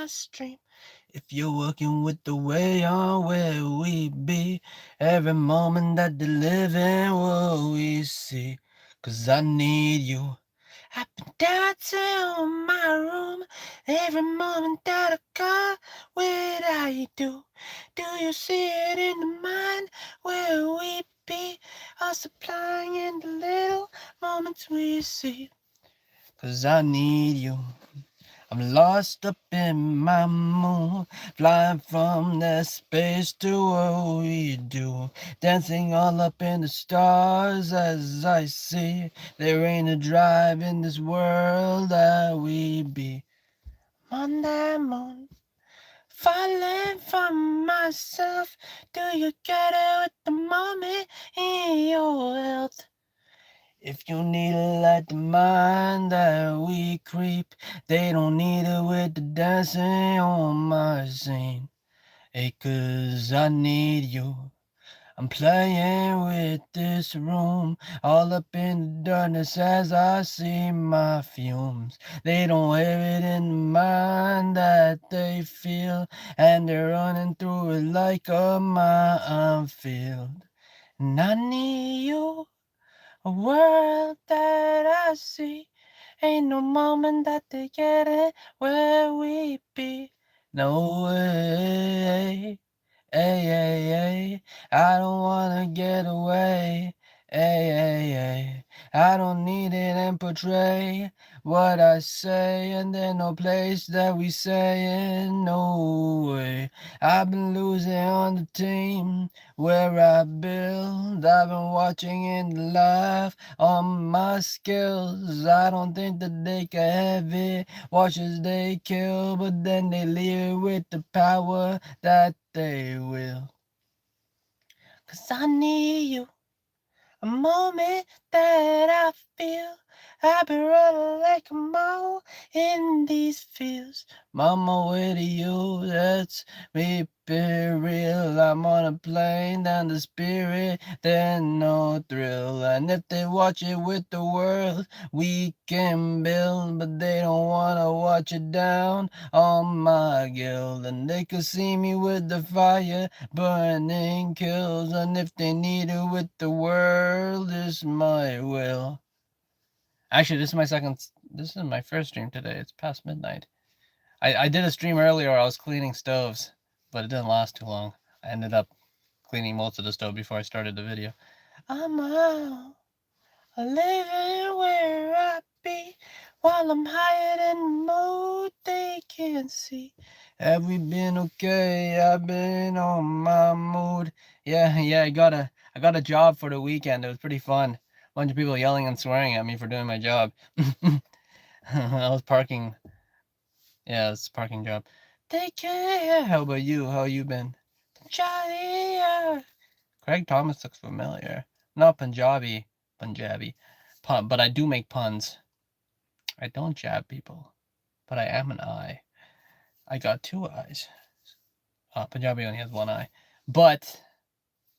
my stream. If you're working with the way on where we be, every moment that they living what we see. 'Cause I need you. I've been dancing my room every moment that I got without you. Do you see it in the mind where we be? Us supplying in the little moments we see. 'Cause I need you. I'm lost up in my moon, flying from that space to what we do, dancing all up in the stars as I see. There ain't a drive in this world that we be. On that moon, falling from myself. Do you get it with the moment in your health? If you need it like the mind that we creep, they don't need it with the dancing on my scene. Hey, 'cause I need you. I'm playing with this room, all up in the darkness as I see my fumes. They don't have it in the mind that they feel, and they're running through it like a minefield. And I need you. A world that I see, ain't no moment that they get it where we be. No way, hey, hey, hey, I don't wanna get away. Hey, hey, hey, I don't need it and portray what I say, and there's no place that we say in no way. I've been losing on the team where I build. I've been watching in life on my skills. I don't think that they can have it. Watch as they kill, but then they leave it with the power that they will. 'Cause I need you. A moment that I feel. I've been running like a mole in these fields. Mama, with you, that's me, be real. I'm on a plane down the spirit, there's no thrill. And if they watch it with the world, we can build, but they don't wanna watch it down on my guild. And they could see me with the fire burning kills, and if they need it with the world, it's my will. Actually, this is my first stream today. It's past midnight. I did a stream earlier where I was cleaning stoves, but it didn't last too long. I ended up cleaning most of the stove before I started the video. I'm out, living where I be, while I'm higher than the moon they can see. Have we been okay? I've been on my mood. Yeah, I got a job for the weekend. It was pretty fun. A bunch of people yelling and swearing at me for doing my job. I was parking. Yeah, it's a parking job. Take care. How about you? How you been? Punjabi. Craig Thomas looks familiar. Not Punjabi. But I do make puns. I don't jab people, but I am an eye. I got two eyes. Punjabi only has one eye. But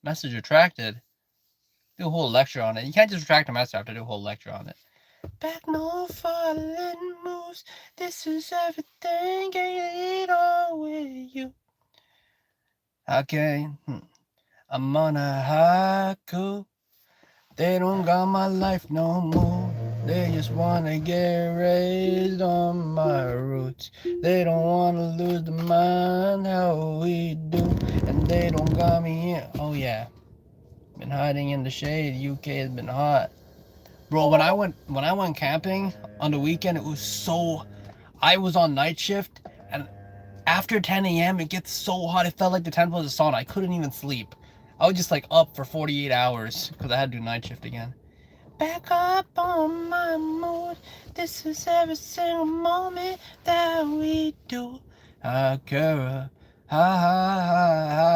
message retracted. Do a whole lecture on it. You can't just retract a message after do a whole lecture on it. Back no falling moves. This is everything. Getting it all with you. Okay. I'm on a haiku. They don't got my life no more. They just wanna get raised on my roots. They don't wanna lose the mind how we do. And they don't got me in. Oh yeah. Been hiding in the shade. UK has been hot. Bro, when I went camping on the weekend, it was so I was on night shift, and after 10 a.m. it gets so hot it felt like the tent was a sauna. I couldn't even sleep. I was just like up for 48 hours because I had to do night shift again. Back up on my mood. This is every single moment that we do. Akira, haiku.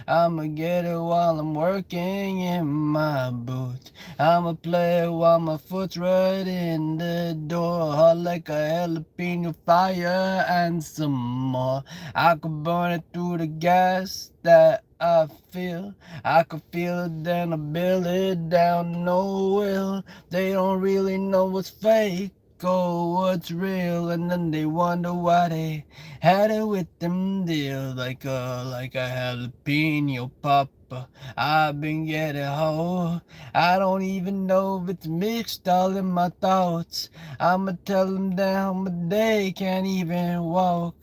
I'ma get it while I'm working in my boots. I'ma play it while my foot's right in the door. Hot like a jalapeno fire and some more. I could burn it through the gas that I feel. I could feel it, then I build it down. No will. They don't really know what's fake. go what's real, and then they wonder why they had it with them deals like a jalapeno popper. I've been getting hoe. I don't even know if it's mixed all in my thoughts. I'ma tell them down, but they can't even walk.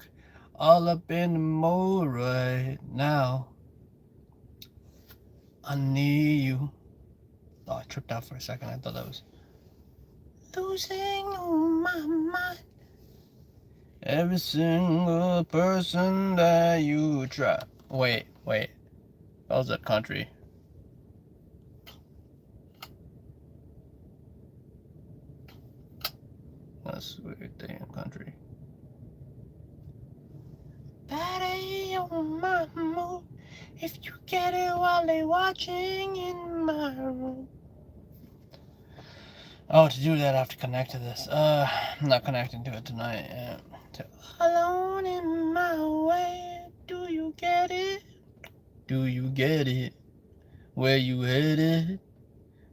All up in the mood right now. I need you. Oh, I tripped out for a second. I thought that was losing on my mind. Every single person that you try. Wait. That was a country. That's a weird thing in country. Daddy on my mood. If you get it while they watching in my room. Oh, to do that, I have to connect to this. I'm not connecting to it tonight. Alone in my way. Do you get it? Do you get it? Where you headed?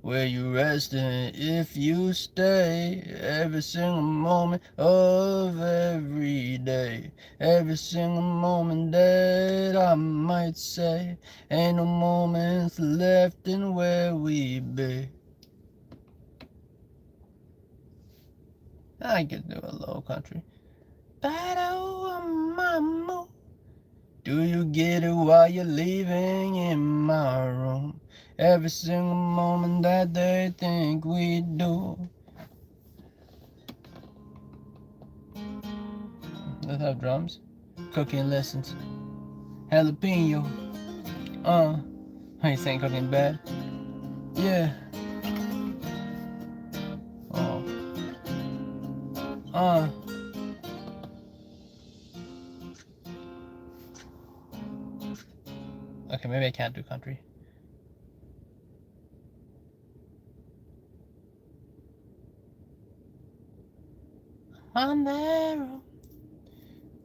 Where you resting? If you stay every single moment of every day, every single moment that I might say, ain't no moments left in where we be. I could do a low country. Battle on my mood. Do you get it while you're leaving in my room? Every single moment that they think we do. Let's have drums. Cooking lessons. Jalapeno. I ain't saying cooking bad. Yeah. Okay, maybe I can't do country. I'm there,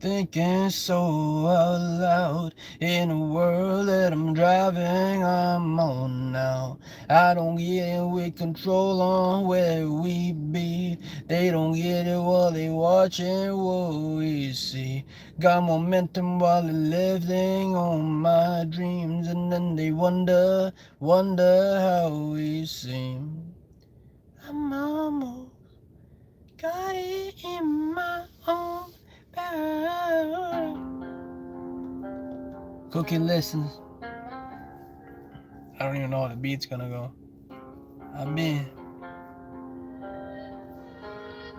thinking so out loud. In a world that I'm driving, I'm on now. I don't get it with control on where we be. They don't get it while they watching what we see. Got momentum while they're living on my dreams, and then they wonder how we seem. I'm almost got it in my own power. Cooking lessons. I don't even know how the beat's gonna go. I've been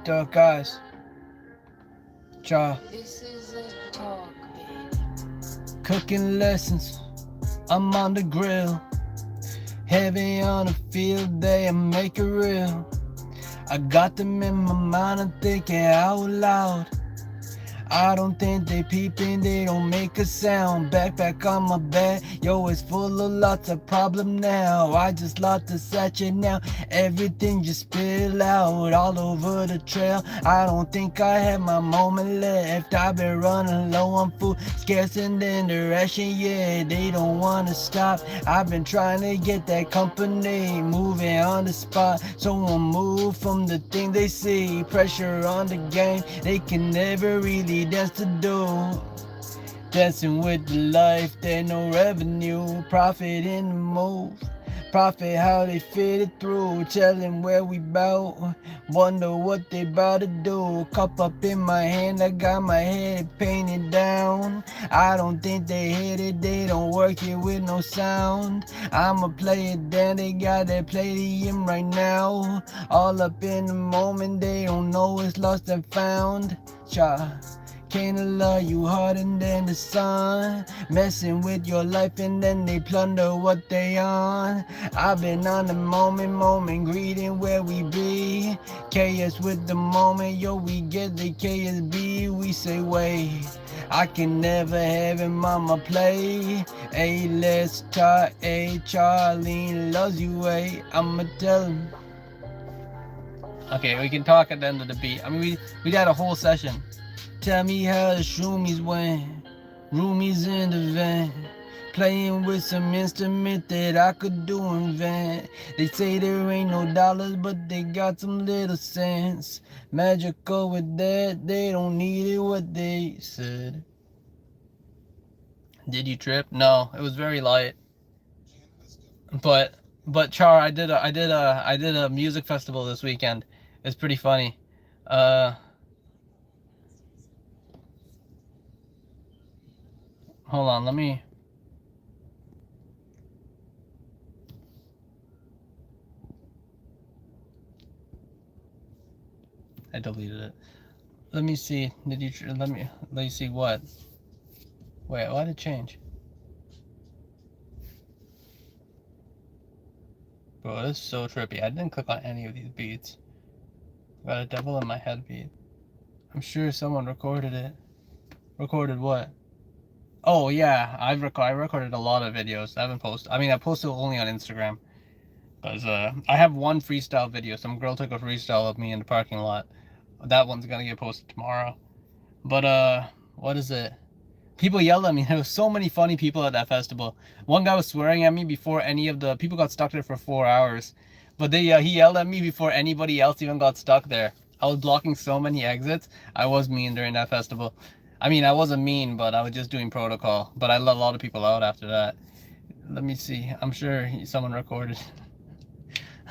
dark eyes. Cha. This is a talk bit. Cooking lessons. I'm on the grill. Heavy on the field day and make it real. I got them in my mind, I'm thinking out loud. I don't think they peeping, they don't make a sound. Backpack on my back, yo, it's full of lots of problem now. I just lost the sachet now, everything just spill out all over the trail. I don't think I have my moment left. I've been running low on food, scarce in the ration, yeah, they don't wanna stop. I've been trying to get that company moving on the spot. Someone move from the thing they see, pressure on the game, they can never really dance to do. Dancing with the life, there no revenue, profit in the move. Profit how they fit it through, telling where we bout, wonder what they bout to do. Cup up in my hand, I got my head painted down. I don't think they hit it, they don't work it with no sound. I'ma play it down, they got that Palladium right now. All up in the moment, they don't know it's lost and found. Cha. Can't love you harder than the sun. Messing with your life and then they plunder what they on. I've been on the moment, greeting where we be. Chaos with the moment, yo, we get the KSB. We say, wait, I can never have it, mama play. Hey, let's talk, hey, Charlene loves you, hey, I'ma tell him. Okay, we can talk at the end of the beat. I mean, we got a whole session. Tell me how the shroomies went. Roomies in the van. playing with some instrument that I could do invent. They say there ain't no dollars, but they got some little sense. Magical with that, they don't need it, what they said. Did you trip? No, it was very light. But Char, I did a music festival this weekend. It's pretty funny. Hold on, let me. I deleted it. Let me see. Did you? Let me see what. Wait, why did it change? Bro, this is so trippy. I didn't click on any of these beats. Got a devil in my head beat. I'm sure someone recorded it. Recorded what? Oh yeah, I recorded a lot of videos. I haven't posted. I mean, I posted only on Instagram. Cause I have one freestyle video. Some girl took a freestyle of me in the parking lot. That one's gonna get posted tomorrow. But what is it? People yelled at me. There was so many funny people at that festival. One guy was swearing at me before any of the people got stuck there for 4 hours. But he yelled at me before anybody else even got stuck there. I was blocking so many exits. I was mean during that festival. I mean, I wasn't mean, but I was just doing protocol. But I let a lot of people out after that. Let me see. I'm sure someone recorded.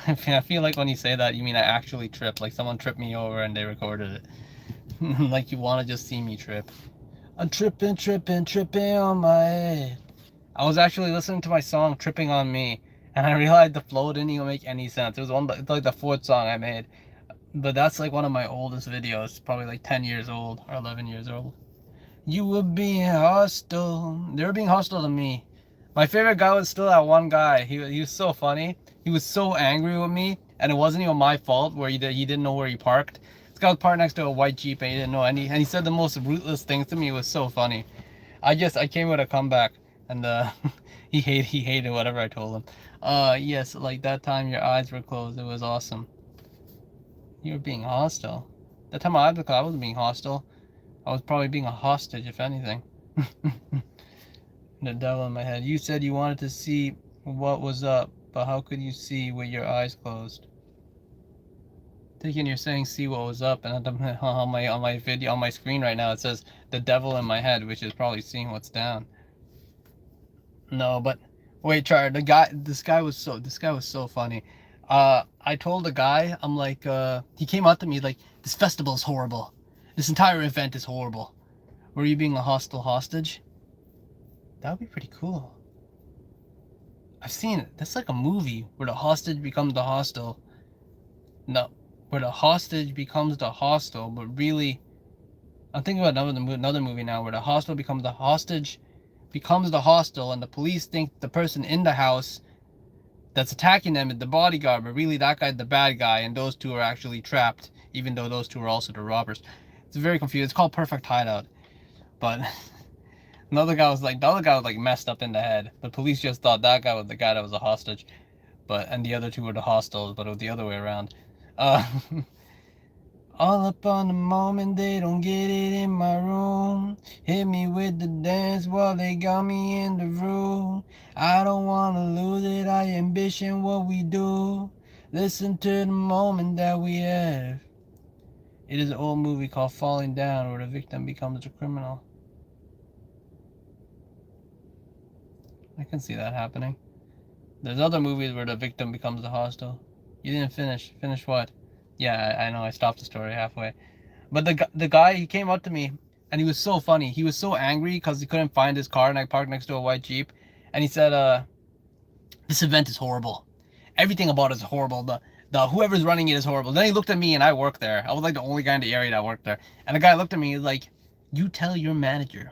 I feel like when you say that, you mean I actually tripped. Like someone tripped me over and they recorded it. Like you want to just see me trip. I'm tripping on my head. I was actually listening to my song Tripping on Me, and I realized the flow didn't even make any sense. It was like the fourth song I made. But that's like one of my oldest videos, probably like 10 years old or 11 years old. You were being hostile. They were being hostile to me. My favorite guy was still that one guy. He was so funny. He was so angry with me, and it wasn't even my fault where he didn't know where he parked. This guy was parked next to a white Jeep and he didn't know any, and he said the most rootless things to me. It was so funny. I came with a comeback, and he hated whatever I told him. Yes, like that time your eyes were closed. It was awesome. You were being hostile. That time I wasn't being hostile. I was probably being a hostage, if anything. The devil in my head. You said you wanted to see what was up, but how could you see with your eyes closed? Thinking you're saying see what was up, and on my video on my screen right now it says the devil in my head, which is probably seeing what's down. No, but wait, Char, this guy was so funny. I told the guy, I'm like, he came out to me like, this festival is horrible. This entire event is horrible. Were you being a hostile hostage? That would be pretty cool. I've seen it. That's like a movie where the hostage becomes the hostile. No, where the hostage becomes the hostile, but really, I'm thinking about another movie now where the hostile becomes the hostage, becomes the hostile, and the police think the person in the house that's attacking them is the bodyguard, but really that guy's the bad guy, and those two are actually trapped, even though those two are also the robbers. It's very confusing. It's called Perfect Hideout, but the other guy was like messed up in the head. The police just thought that guy was the guy that was a hostage, and the other two were the hostiles, but it was the other way around. All up on the moment, they don't get it in my room. Hit me with the dance while they got me in the room. I don't wanna lose it, I ambition what we do. Listen to the moment that we have. It is an old movie called Falling Down, where the victim becomes the criminal. I can see that happening. There's other movies where the victim becomes the hostile. You didn't finish. Finish what? Yeah, I know. I stopped the story halfway. But the guy, he came up to me, and he was so funny. He was so angry because he couldn't find his car, and I parked next to a white Jeep. And he said, this event is horrible. Everything about it is horrible. The whoever's running it is horrible. Then he looked at me, and I worked there. I was like the only guy in the area that worked there. And the guy looked at me, he's like, you tell your manager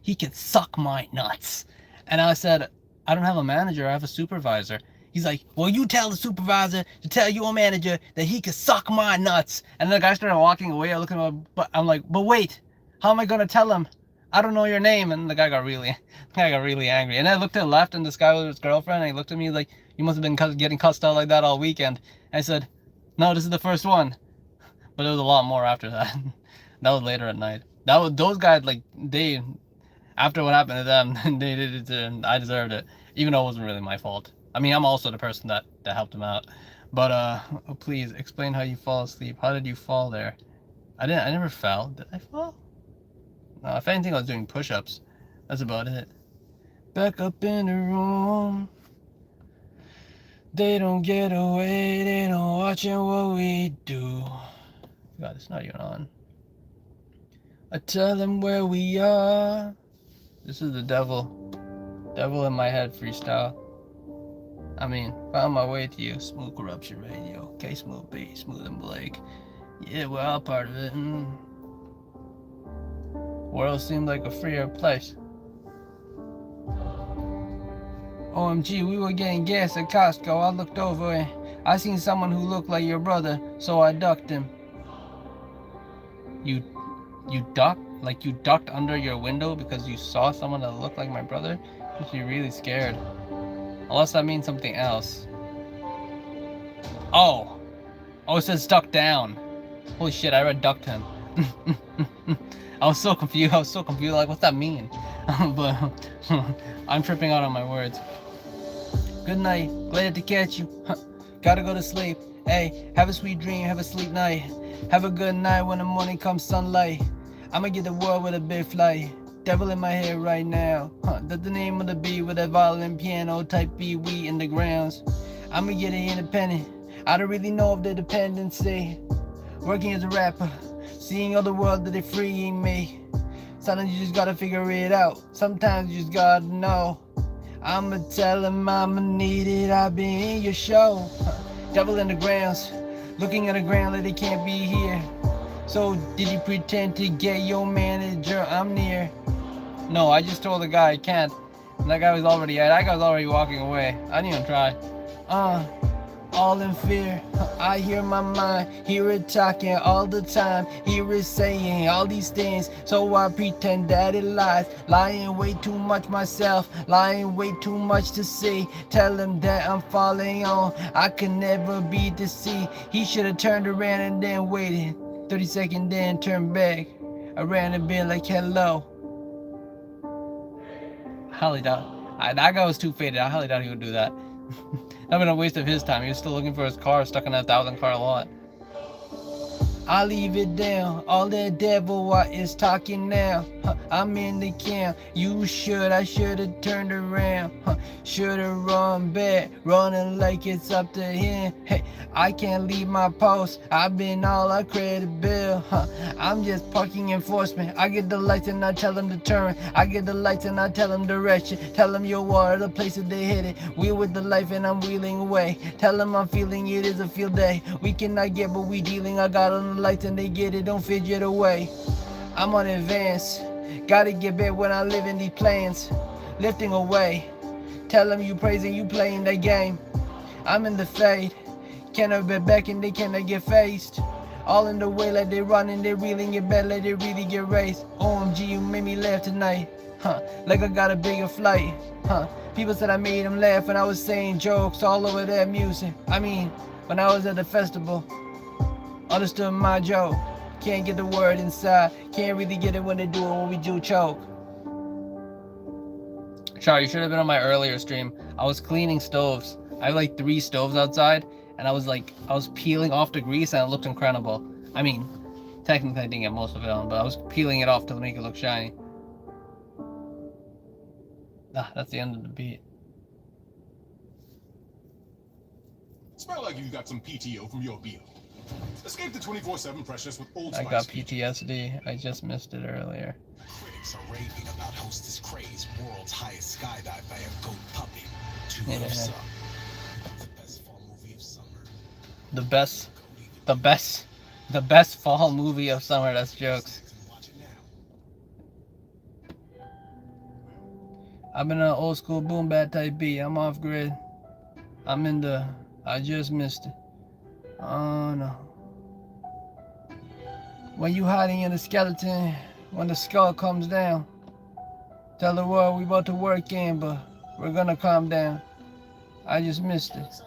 he can suck my nuts. And I said, I don't have a manager, I have a supervisor. He's like, well, you tell the supervisor to tell your manager that he can suck my nuts. And the guy started walking away. I looked at him, but I'm like, but wait, how am I gonna tell him? I don't know your name. And the guy got really angry. And I looked to the left, and this guy was his girlfriend. And he looked at me like, you must have been getting cussed out like that all weekend. And I said, no, this is the first one. But there was a lot more after that. That was later at night. Those guys, like, After what happened to them, they did it to, I deserved it, even though it wasn't really my fault. I mean, I'm also the person that helped them out. But please explain how you fall asleep. How did you fall there? I never fell. Did I fall? No, if anything, I was doing push-ups. That's about it. Back up in the room. They don't get away. They don't watching what we do. God, it's not even on. I tell them where we are. This is the devil. Devil in my head freestyle. I mean, found my way to you. Smooth Corruption Radio. K Smooth B, Smooth and Blake. Yeah, we're all part of it. World seemed like a freer place. OMG, we were getting gas at Costco. I looked over and I seen someone who looked like your brother, so I ducked him. You ducked? Like you ducked under your window because you saw someone that looked like my brother? Makes me really scared. Unless that means something else. Oh, it says duck down. Holy shit, I read ducked him. I was so confused. Like, what's that mean? But I'm tripping out on my words. Good night. Glad to catch you. Gotta go to sleep. Hey, have a sweet dream. Have a sleep night. Have a good night when the morning comes sunlight. I'ma get the world with a big flight. Devil in my head right now. That's the name of the beat with that violin piano type beat we in the grounds. I'ma get it independent. I don't really know of the dependency. Working as a rapper, seeing all the world that they freeing me. Sometimes you just gotta figure it out. Sometimes you just gotta know. I'ma tell him I'ma need it. I'll be in your show. Devil in the grounds, looking at the ground like they can't be here. So did you pretend to get your manager? I'm near. No, I just told the guy I can't. And that guy was already walking away. I didn't even try. All in fear. I hear my mind, hear it talking all the time, hear it saying all these things, so I pretend that it lies, lying way too much myself, lying way too much to see, tell him that I'm falling on, I can never be deceived, he should have turned around and then waited, 30 seconds then turned back, I ran and been like hello. Highly doubt, that guy was too faded, I highly doubt he would do that. That'd been a waste of his time. He was still looking for his car stuck in that 1,000-car lot. I leave it down. All that devil what is talking now. I'm in the camp. I should have turned around. Should have run back, running like it's up to him. Hey, I can't leave my post. I've been all I credible. I'm just parking enforcement. I get the lights and I tell them to turn. I get the lights and I tell them direction. Tell them your water, the places they hit it. Wheel with the life and I'm wheeling away. Tell them I'm feeling it is a field day. We cannot get what we dealing. I got on the lights and they get it. Don't fidget away. I'm on advance. Gotta get back when I live in these plans. Lifting away. Tell them you praising, you playing that game. I'm in the fade. Cannot be back and they cannot get faced. All in the way like they running, they reeling it back like they really get raced. OMG, you made me laugh tonight. Like I got a bigger flight. People said I made them laugh when I was saying jokes all over that music. I mean, when I was at the festival, understood my joke. Can't get the word inside. Can't really get it when they do it when we do choke. Sorry, you should have been on my earlier stream. I was cleaning stoves. I have like 3 stoves outside, and I was peeling off the grease, and it looked incredible. I mean, technically I didn't get most of it on, but I was peeling it off to make it look shiny. That's the end of the beat. Smell like you got some PTO from your BO. Escape the 24/7 pressures with Old Spice. I got PTSD. I just missed it earlier. Critics are raving about Hostess Craze, world's highest skydive by a goat puppy. Yeah. The best fall movie of summer. The best fall movie of summer. That's jokes. I've been an old school boom bap type beat. I'm off grid. I just missed it. Oh no. When you hiding in the skeleton, when the skull comes down, tell the world we about to work in, but we're gonna calm down. I just missed it.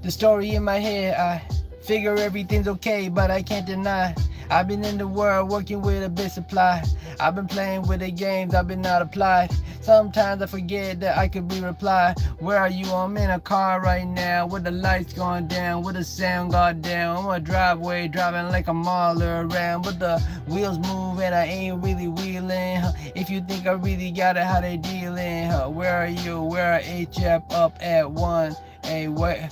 The story in my head, I figure everything's okay, but I can't deny. I've been in the world working with a bit supply. I've been playing with the games, I've been not applied. Sometimes I forget that I could be replied. Where are you? I'm in a car right now with the lights going down, with the sound gone down. I'm on a driveway driving like I'm all around, but the wheels move and I ain't really wheeling. If you think I really got it, how they dealing? Where are you? Where are HF up at 1? Hey, why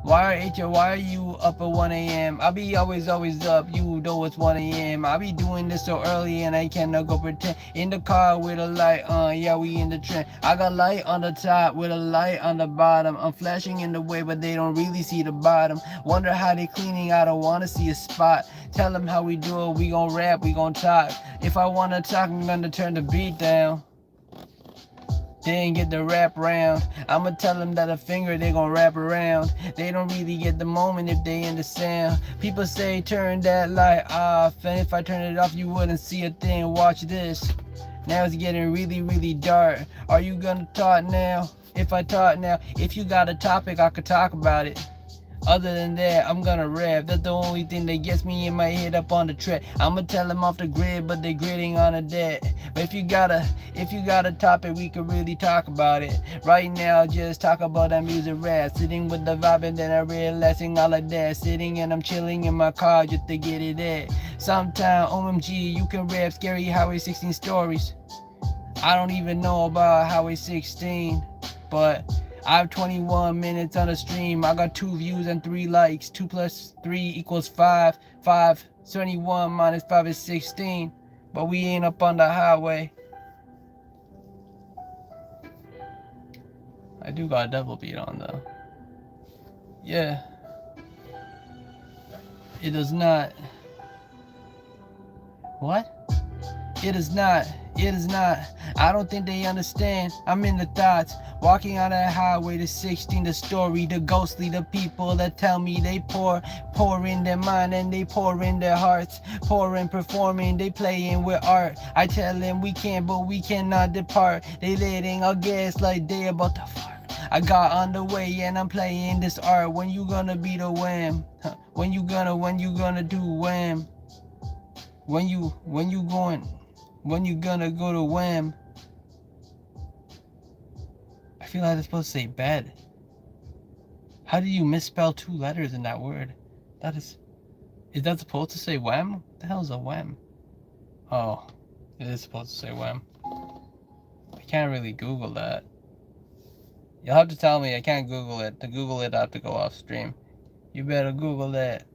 are you up at 1 a.m.? I be always up, you know it's 1 a.m. I be doing this so early and I cannot go pretend. In the car with a light on, yeah, we in the trend. I got light on the top with a light on the bottom. I'm flashing in the way, but they don't really see the bottom. Wonder how they cleaning, I don't wanna see a spot. Tell them how we do it, we gon' rap, we gon' talk. If I wanna talk, I'm gonna turn the beat down. They ain't get the wrap round. I'ma tell them that a finger they gon' wrap around. They don't really get the moment if they in the sound. People say turn that light off, and if I turn it off you wouldn't see a thing. Watch this. Now it's getting really dark. Are you gonna talk now? If I talk now, if you got a topic I could talk about it. Other than that, I'm gonna rap. That's the only thing that gets me in my head up on the track. I'ma tell them off the grid, but they gridding on the deck. But if you got a topic, we could really talk about it. Right now, just talk about that music rap. Sitting with the vibe and then I realizing all of that. Sitting and I'm chilling in my car just to get it at. Sometime, OMG, you can rap Scary Highway 16 stories. I don't even know about Highway 16, but I have 21 minutes on the stream. I got 2 views and 3 likes. 2 plus 3 equals 5. 21 minus 5 is 16. But we ain't up on the highway. I do got a double beat on though. Yeah. It does not. What? It is not. It is not. I don't think they understand. I'm in the thoughts. Walking on that highway to 16, the story, the ghostly, the people that tell me they pour in their mind and they pour in their hearts, pouring, performing, they playing with art. I tell them we can, but we cannot depart. They letting our gas like they about to fart. I got on the way and I'm playing this art. When you gonna be the Wham? When you gonna do Wham? When you gonna go to Wham? I feel like I'm supposed to say bed. How do you misspell 2 letters in that word? Is that supposed to say Wham? What the hell is a Wham? Oh, it is supposed to say Wham. I can't really Google that. You'll have to tell me. I can't Google it. To Google it, I have to go off stream. You better Google that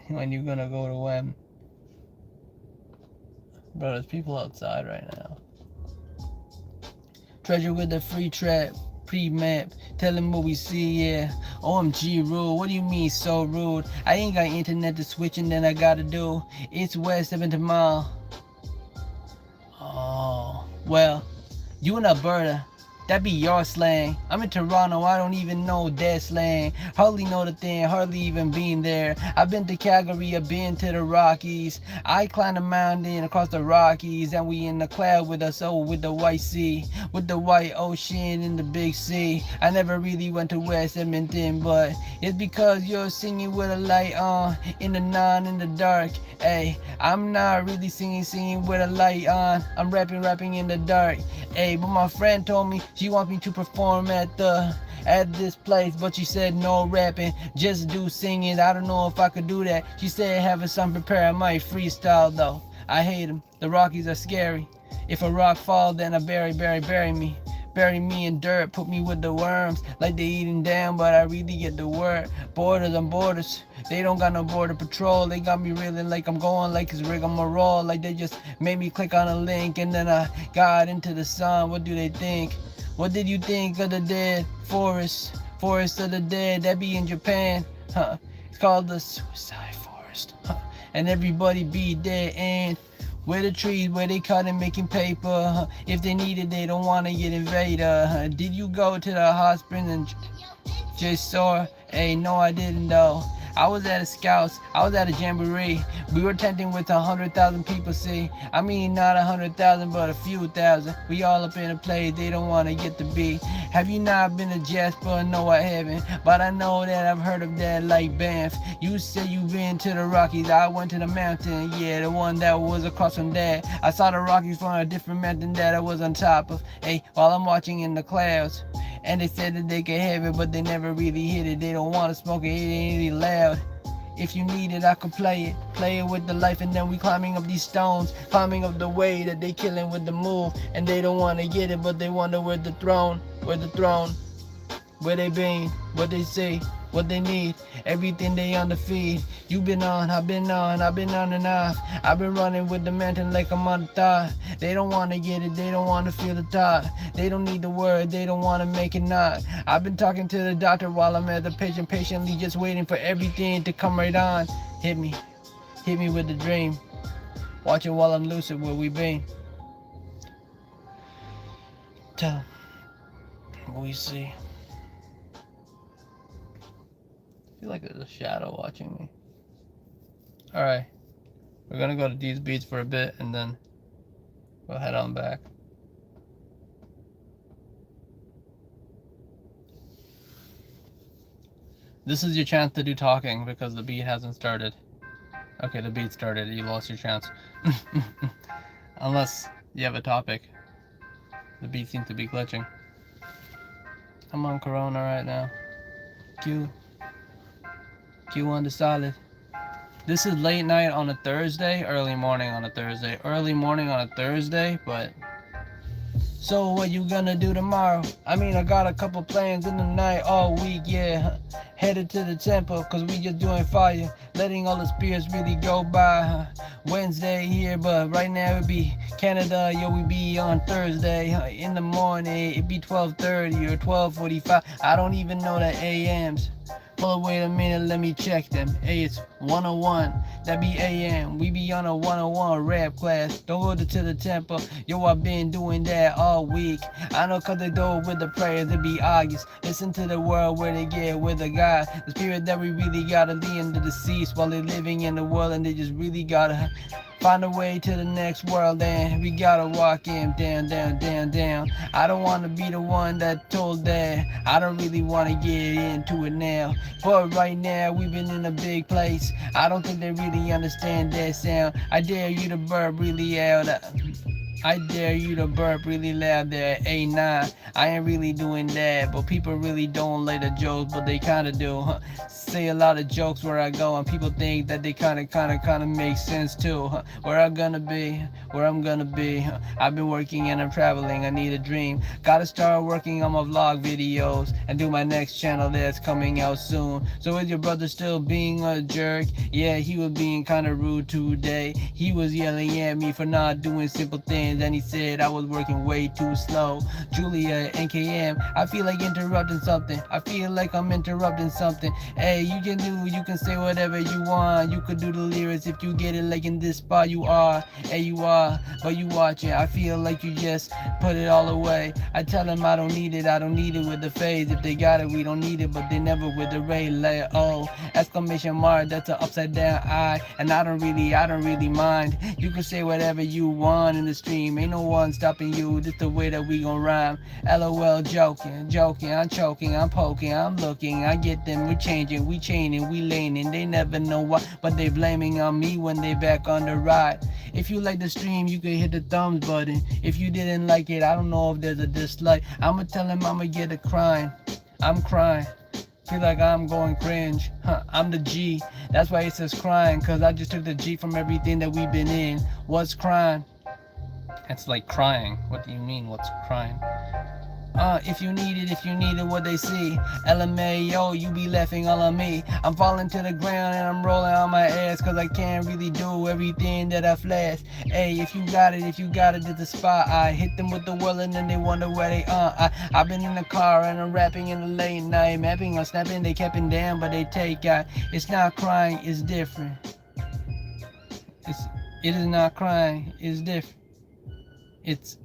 when you're gonna go to Wham. Bro, there's people outside right now. Treasure with the free trap, pre-map, tell them what we see, yeah. OMG rude, what do you mean so rude? I ain't got internet to switch and then I gotta do. It's West 70 mile. Oh, well, you in Alberta. That be your slang. I'm in Toronto, I don't even know that slang. Hardly know the thing, hardly even been there. I've been to Calgary, I've been to the Rockies. I climbed a mountain across the Rockies, and we in the cloud with us, oh, with the white sea, with the white ocean in the big sea. I never really went to West Edmonton, but it's because you're singing with a light on, in the non, in the dark. Hey, I'm not really singing with a light on. I'm rapping in the dark. Hey, but my friend told me she wants me to perform at this place, but she said no rapping, just do singing. I don't know if I could do that. She said have a song prepared, I might freestyle though. I hate them, the Rockies are scary. If a rock fall, then I bury me. Bury me in dirt, put me with the worms, like they eating down, but I really get the word. Borders on borders, they don't got no border patrol. They got me reeling like I'm going like it's rigmarole. Like they just made me click on a link and then I got into the song. What do they think? What did you think of the dead forest? Forest of the dead, that be in Japan. It's called the suicide forest. And everybody be dead and where the trees, where they cut and making paper. If they need it, they don't want to get invaded. Did you go to the hot spring and just saw? Hey, no, I didn't though. I was at a scouts, I was at a jamboree. We were tenting with 100,000 people, see. I mean, not 100,000, but a few thousand. We all up in a place they don't want to get to be. Have you not been to Jasper? No, I haven't. But I know that I've heard of that like Banff. You said you've been to the Rockies. I went to the mountain, yeah, the one that was across from there. I saw the Rockies from a different mountain that I was on top of. Hey, while I'm watching in the clouds. And they said that they could have it, but they never really hit it. They don't want to smoke it, it ain't really loud. If you need it, I could play it with the life, and then we climbing up these stones, climbing up the way that they killing with the move, and they don't want to get it, but they wonder where the throne, where they been, what they say, what they need, everything they on the feed. You been on, I've been on and off. I've been running with the mountain like I'm on the thought. They don't want to get it, they don't want to feel the thought. They don't need the word, they don't want to make it not. I've been talking to the doctor while I'm at the patient, patiently just waiting for everything to come right on. Hit me with the dream. Watch it while I'm lucid where we been. Tell 'em what we see. I feel like there's a shadow watching me. Alright, we're gonna go to these beats for a bit and then we'll head on back. This is your chance to do talking because the beat hasn't started. Okay, the beat started, you lost your chance. Unless you have a topic. The beat seems to be glitching. I'm on Corona right now. Q on the solid. This is late night on a Thursday, early morning on a Thursday. Early morning on a Thursday, but... So what you gonna do tomorrow? I mean, I got a couple plans in the night all week, yeah. Headed to the temple, cause we just doing fire. Letting all the spirits really go by. Wednesday here, but right now it be Canada, yo, we be on Thursday. In the morning, it be 12:30 or 12:45. I don't even know the AMs. Well, wait a minute, let me check them. Hey, it's 101, that be AM. We be on a 101 rap class. Don't go to the temple. Yo, I've been doing that all week. I know cause they do it with the prayers, it be August. Listen to the world where they get with the God. The spirit that we really gotta lead in the deceased while they living in the world, and they just really gotta find a way to the next world, and we gotta walk in down, down, down, down. I don't wanna be the one that told that. I don't really wanna get into it now. But right now, we've been in a big place. I don't think they really understand that sound. I dare you to burp really out. I dare you to burp really loud there. Hey, nah, I ain't really doing that. But people really don't like the jokes, but they kinda do. Say a lot of jokes where I go, and people think that they kinda make sense too. Where I'm gonna be, I've been working and I'm traveling, I need a dream. Gotta start working on my vlog videos and do my next channel that's coming out soon. So is your brother still being a jerk? Yeah, he was being kinda rude today. He was yelling at me for not doing simple things. And he said I was working way too slow. Julia, NKM, I feel like interrupting something. I feel like I'm interrupting something. Hey, you can say whatever you want. You could do the lyrics if you get it like in this spot you are. Hey, you are, but you watching. I feel like you just put it all away. I tell them I don't need it with the phase. If they got it, we don't need it, but they never with the ray. Like, oh, exclamation mark, that's an upside down eye. And I don't really mind. You can say whatever you want in the stream. Ain't no one stopping you, this the way that we gon' rhyme. LOL, joking, I'm choking, I'm poking, I'm looking, I get them, we changing, we chaining, we laning. They never know why, but they blaming on me when they back on the ride. If you like the stream, you can hit the thumbs button. If you didn't like it, I don't know if there's a dislike. I'ma tell him I'ma get a crying. I'm crying. Feel like I'm going cringe. I'm the G. That's why it says crying, cause I just took the G from everything that we've been in. What's crying? It's like crying. What do you mean, what's crying? If you need it, what they see. LMAO, you be laughing all on me. I'm falling to the ground and I'm rolling on my ass, cause I can't really do everything that I flash. Hey, if you got it, it's the spot. I hit them with the will and then they wonder where they are. I've been in the car and I'm rapping in the late night. Mapping on snapping, they kept it down, but they take out. It's not crying, it's different. It is not crying, it's different. It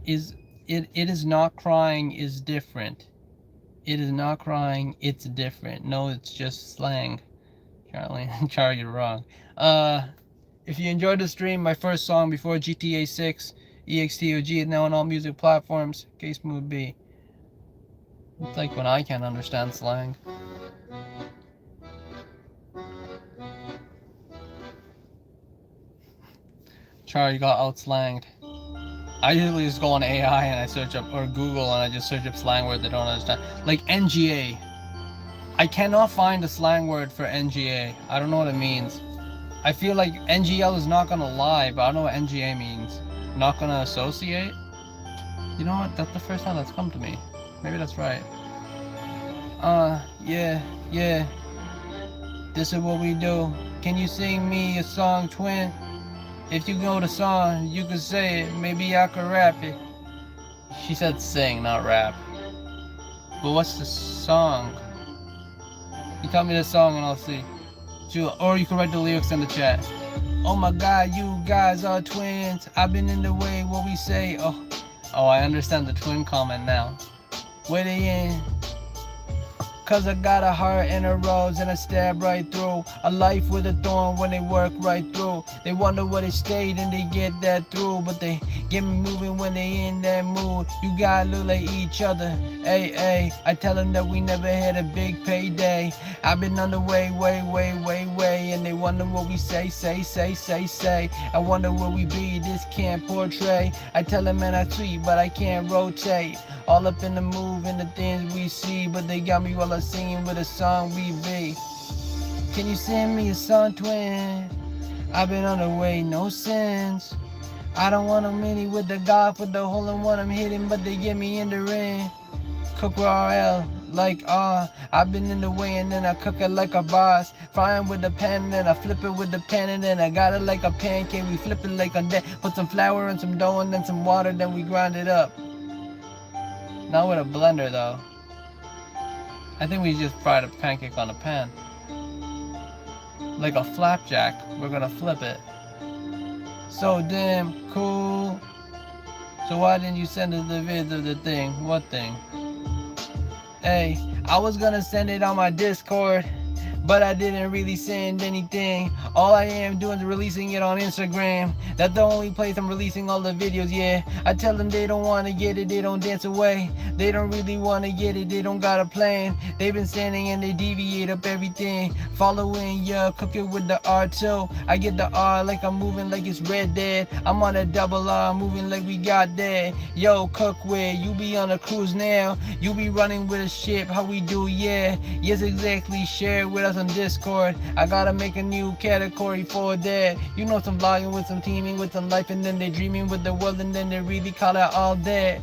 is not crying is different. It is not crying, it's different. No, it's just slang. Apparently, Charlie, you're wrong. If you enjoyed the stream, my first song before GTA 6, EXTOG is now on all music platforms. Case Smooth B. It's like when I can't understand slang. Charlie got outslanged. I usually just go on AI and I search up, or Google, and I just search up slang words I don't understand. Like NGA. I cannot find a slang word for NGA. I don't know what it means. I feel like NGL is not gonna lie, but I don't know what NGA means. Not gonna associate? You know what? That's the first time that's come to me. Maybe that's right. Yeah. This is what we do. Can you sing me a song, twin? If you know the song, you can say it. Maybe I could rap it. She said sing, not rap. But what's the song? You tell me the song and I'll see. Or you can write the lyrics in the chat. Oh my God, you guys are twins. I've been in the way, what we say. Oh, I understand the twin comment now. Where they in? Cause I got a heart and a rose and a stab right through. A life with a thorn when they work right through. They wonder where they stayed and they get that through. But they get me moving when they in that mood. You gotta look like each other. Hey, I tell them that we never had a big payday. I've been on the way. And they wonder what we say. I wonder where we be, this can't portray. I tell them, man, I tweet, but I can't rotate. All up in the move and the things we see. But they got me while I'm singing with a song we be. Can you send me a song, twin? I've been on the way, no sense. I don't want them many with the God for the hole in one I'm hitting, but they get me in the ring. Cook with RL, like I've been in the way and then I cook it like a boss. Frying with the pan and then I flip it with the pan and then I got it like a pancake. We flip it like a deck. Put some flour and some dough and then some water, then we grind it up. Not with a blender though. I think we just fried a pancake on a pan. Like a flapjack, we're gonna flip it. So damn cool. So why didn't you send us the vids of the thing? What thing? Hey, I was gonna send it on my Discord, but I didn't really send anything. All I am doing is releasing it on Instagram. That's the only place I'm releasing all the videos, yeah. I tell them they don't wanna get it, they don't dance away. They don't really wanna get it, they don't got a plan. They've been standing and they deviate up everything. Following, yeah, cooking with the R too. I get the R like I'm moving like it's Red Dead. I'm on a double R, moving like we got that. Yo, cookware, you be on a cruise now. You be running with a ship, how we do, yeah. Yes, exactly, share it with us on Discord. I gotta make a new category for that. You know, some vlogging with some teaming with some life and then they dreaming with the world and then they really call out all that.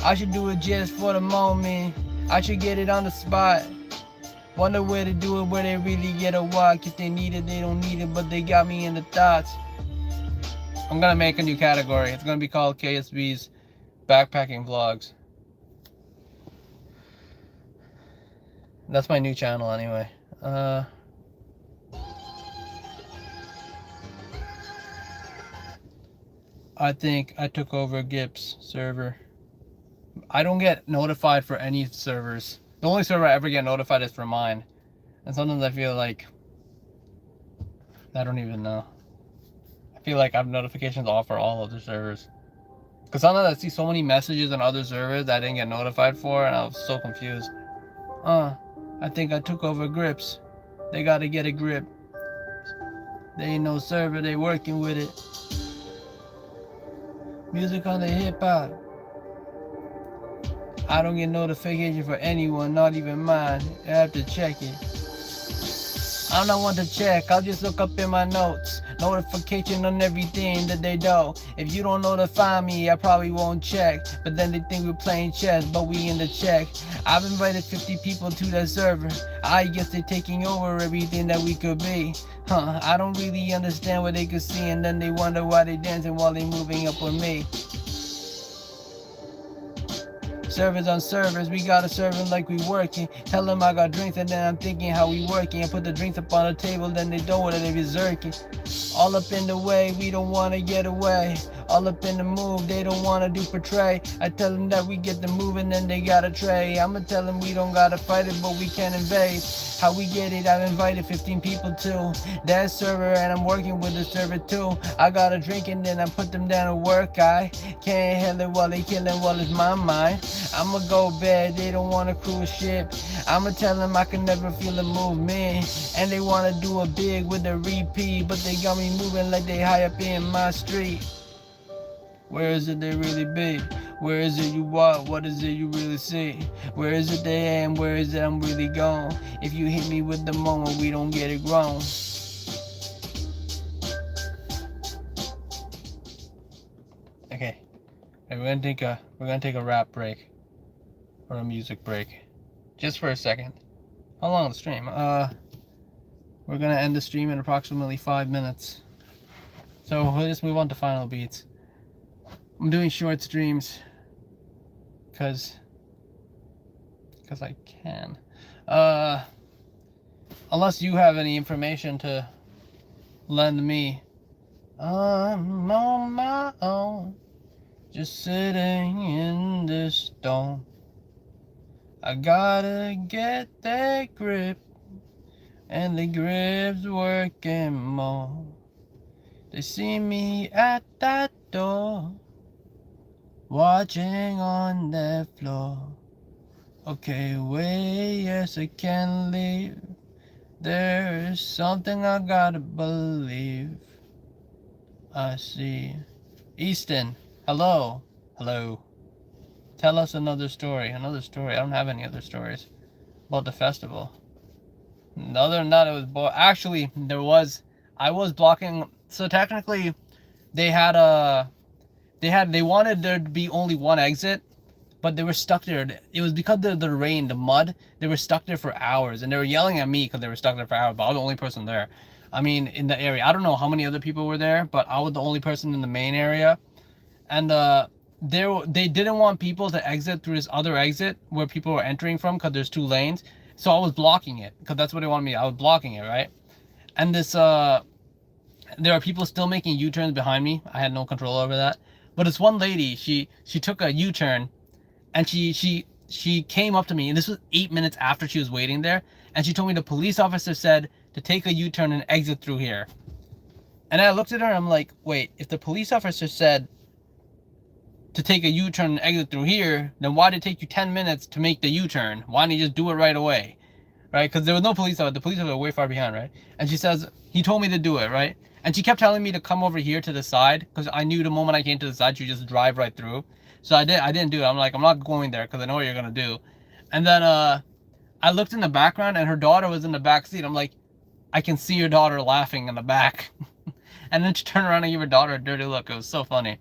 I should do it just for the moment. I should get it on the spot. Wonder where to do it, where they really get a walk. If they need it, they don't need it, but they got me in the thoughts. I'm gonna make a new category. It's gonna be called KSB's Backpacking Vlogs. That's my new channel anyway. I think I took over Gips server. I don't get notified for any servers. The only server I ever get notified is for mine. And sometimes I feel like I don't even know. I feel like I have notifications off for all of the servers. Because sometimes I see so many messages on other servers that I didn't get notified for and I was so confused. I think I took over Grips. They gotta get a grip. They ain't no server, they working with it. Music on the hip hop. I don't get notification for anyone, not even mine. I have to check it. I don't want to check, I'll just look up in my notes. Notification on everything that they do. If you don't notify me, I probably won't check. But then they think we're playing chess, but we in the check. I've invited 50 people to that server. I guess they're taking over everything that we could be. I don't really understand what they could see, and then they wonder why they dancing while they moving up with me. Servers on servers, we gotta serve them like we working. Tell them I got drinks and then I'm thinking how we working. I put the drinks up on the table, then they don't want it, they be zerking. All up in the way, we don't wanna get away. All up in the move, they don't wanna do portray. I tell them that we get the move and then they gotta tray. I'ma tell them we don't gotta fight it, but we can invade. How we get it, I've invited 15 people to that server and I'm working with the server too. I got a drink and then I put them down to work. I can't handle it while they killing, well it's my mind. I'ma go bad, they don't wanna cruise ship. I'ma tell them I can never feel the movement. And they wanna do a big with a repeat, but they got me moving like they high up in my street. Where is it they really be? Where is it you walk? What is it you really see? Where is it they am? Where is it I'm really gone? If you hit me with the moment, we don't get it wrong. Okay, we're gonna take a rap break or a music break, just for a second. How long is the stream? We're gonna end the stream in approximately 5 minutes. So we'll just move on to final beats. I'm doing short streams because I can. Unless you have any information to lend me. I'm on my own, just sitting in this dome. I gotta get that grip, and the grip's working more. They see me at that door, watching on that floor. Okay, wait, yes, I can't leave. There's something I gotta believe. I see. Easton, hello. Hello. Tell us another story. Another story. I don't have any other stories about the festival. Other than that, it was actually, I was blocking. So technically, they wanted there to be only one exit, but they were stuck there. It was because of the rain, the mud. They were stuck there for hours, and they were yelling at me because they were stuck there for hours. But I was the only person there. I mean, in the area. I don't know how many other people were there, but I was the only person in the main area. And they didn't want people to exit through this other exit where people were entering from because there's 2 lanes. So I was blocking it because that's what they wanted me. I was blocking it, right? And this there are people still making U-turns behind me. I had no control over that. But this one lady, she took a U-turn, and she came up to me, and this was 8 minutes after she was waiting there, and she told me the police officer said to take a U-turn and exit through here. And I looked at her and I'm like, wait, if the police officer said to take a U-turn and exit through here, then why did it take you 10 minutes to make the U-turn? Why didn't you just do it right away? Right? Because there was no police officer. The police officer was way far behind, right? And she says, he told me to do it, right? And she kept telling me to come over here to the side, because I knew the moment I came to the side, she would just drive right through. So I didn't do it. I'm like, I'm not going there because I know what you're going to do. And then I looked in the background and her daughter was in the back seat. I'm like, I can see your daughter laughing in the back. And then she turned around and gave her daughter a dirty look. It was so funny.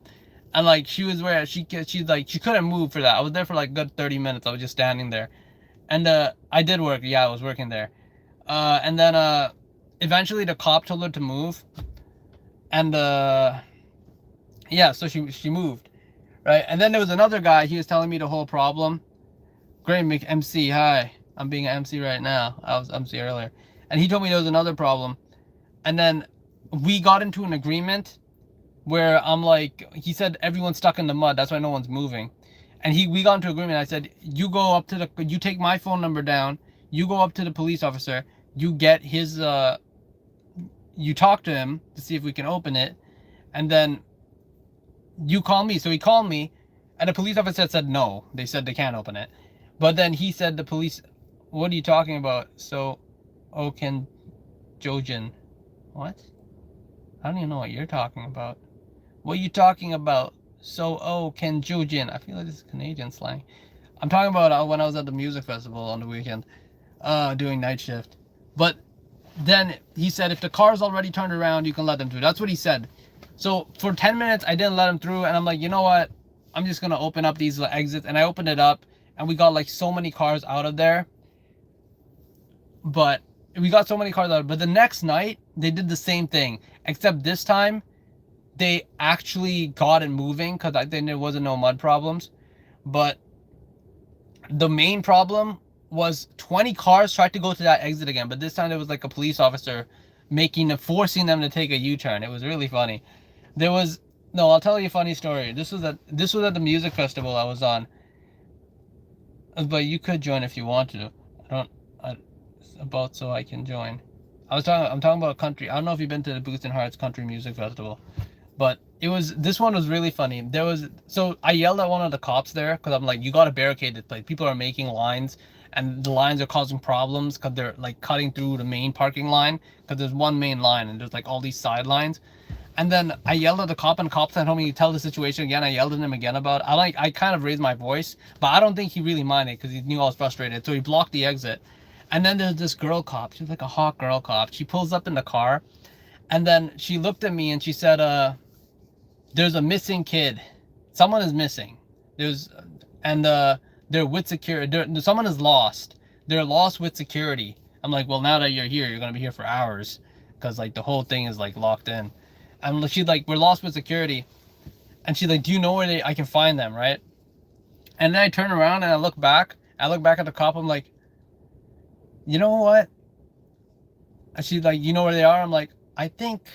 And like, she's like, she couldn't move for that. I was there for like a good 30 minutes. I was just standing there. And I did work. Yeah, I was working there. And then eventually the cop told her to move. And yeah, so she moved, right? And then there was another guy. He was telling me the whole problem. Great MC, hi. I'm being an MC right now. I was MC earlier. And he told me there was another problem. And then we got into an agreement where I'm like, he said everyone's stuck in the mud. That's why no one's moving. And we got into agreement. I said, you go up to you take my phone number down. You go up to the police officer. You get his, you talk to him to see if we can open it. And then you call me. So he called me and the police officer said no. They said they can't open it. But then he said the police, what are you talking about? So, can Jojin. What? I don't even know what you're talking about. What are you talking about? So, can Jojin. I feel like this is Canadian slang. I'm talking about when I was at the music festival on the weekend, doing night shift. But then he said, if the car's already turned around, you can let them through. That's what he said. So for 10 minutes, I didn't let him through. And I'm like, you know what? I'm just going to open up these exits. And I opened it up. And we got like so many cars out of there. But we got so many cars out. But the next night, they did the same thing. Except this time, they actually got it moving. Because I think there wasn't no mud problems. But The main problem was 20 cars tried to go to that exit again, but this time there was like a police officer forcing them to take a U-turn. It was really funny. There was no, I'll tell you a funny story. This was at the music festival I was on. But you could join if you want to. About so I can join. I'm talking about country. I don't know if you've been to the Boots and Hearts Country Music Festival, but this one was really funny. So I yelled at one of the cops there because I'm like, you got to barricade this place. People are making lines, and the lines are causing problems because they're like cutting through the main parking line, because there's one main line and there's like all these side lines. And then I yelled at the cop, and the cop told me to tell the situation again. I yelled at him again about it. I kind of raised my voice, but I don't think he really minded because he knew I was frustrated. So he blocked the exit. And then there's this girl cop. She's like a hot girl cop. She pulls up in the car, and then she looked at me and she said, there's a missing kid. Someone is missing. They're with security. Someone is lost. They're lost with security. I'm like, well, now that you're here, you're going to be here for hours because like the whole thing is like locked in. And she's like, we're lost with security. And she's like, do you know where I can find them, right? And then I turn around and I look back at the cop. I'm like, you know what? And she's like, you know where they are? I'm like, I think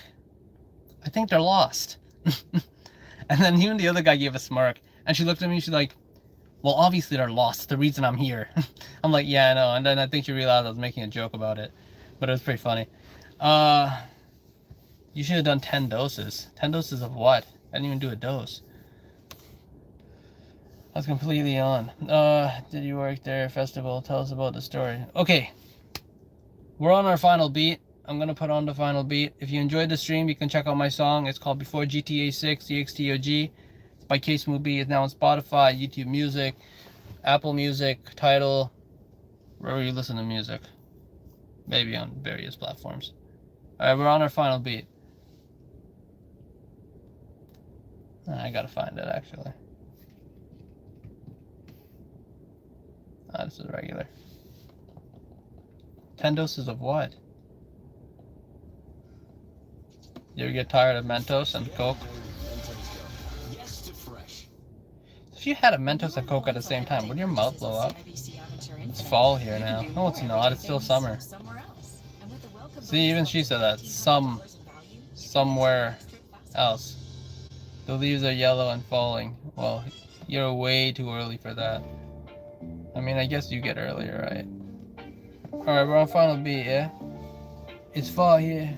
they're lost. And then even the other guy gave a smirk. And she looked at me, she's like, well, obviously they're lost. It's the reason I'm here. I'm like, yeah, I know. And then I think she realized I was making a joke about it. But it was pretty funny. You should have done 10 doses. 10 doses of what? I didn't even do a dose. I was completely on. Did you work there? Festival? Tell us about the story. Okay. We're on our final beat. I'm going to put on the final beat. If you enjoyed the stream, you can check out my song. It's called Before GTA 6, EXTOG. It's by Case Movie. It's now on Spotify, YouTube Music, Apple Music, Tidal, wherever you listen to music. Maybe on various platforms. Alright, we're on our final beat. I gotta find it, actually. This is regular. 10 doses of what? You ever get tired of Mentos and Coke? If you had a Mentos and Coke at the same time, would your mouth blow up? It's fall here now. No, it's not. It's still summer. See, even she said that. Somewhere else. The leaves are yellow and falling. Well, you're way too early for that. I mean, I guess you get earlier, right? Alright, we're on final beat, yeah? It's fall here.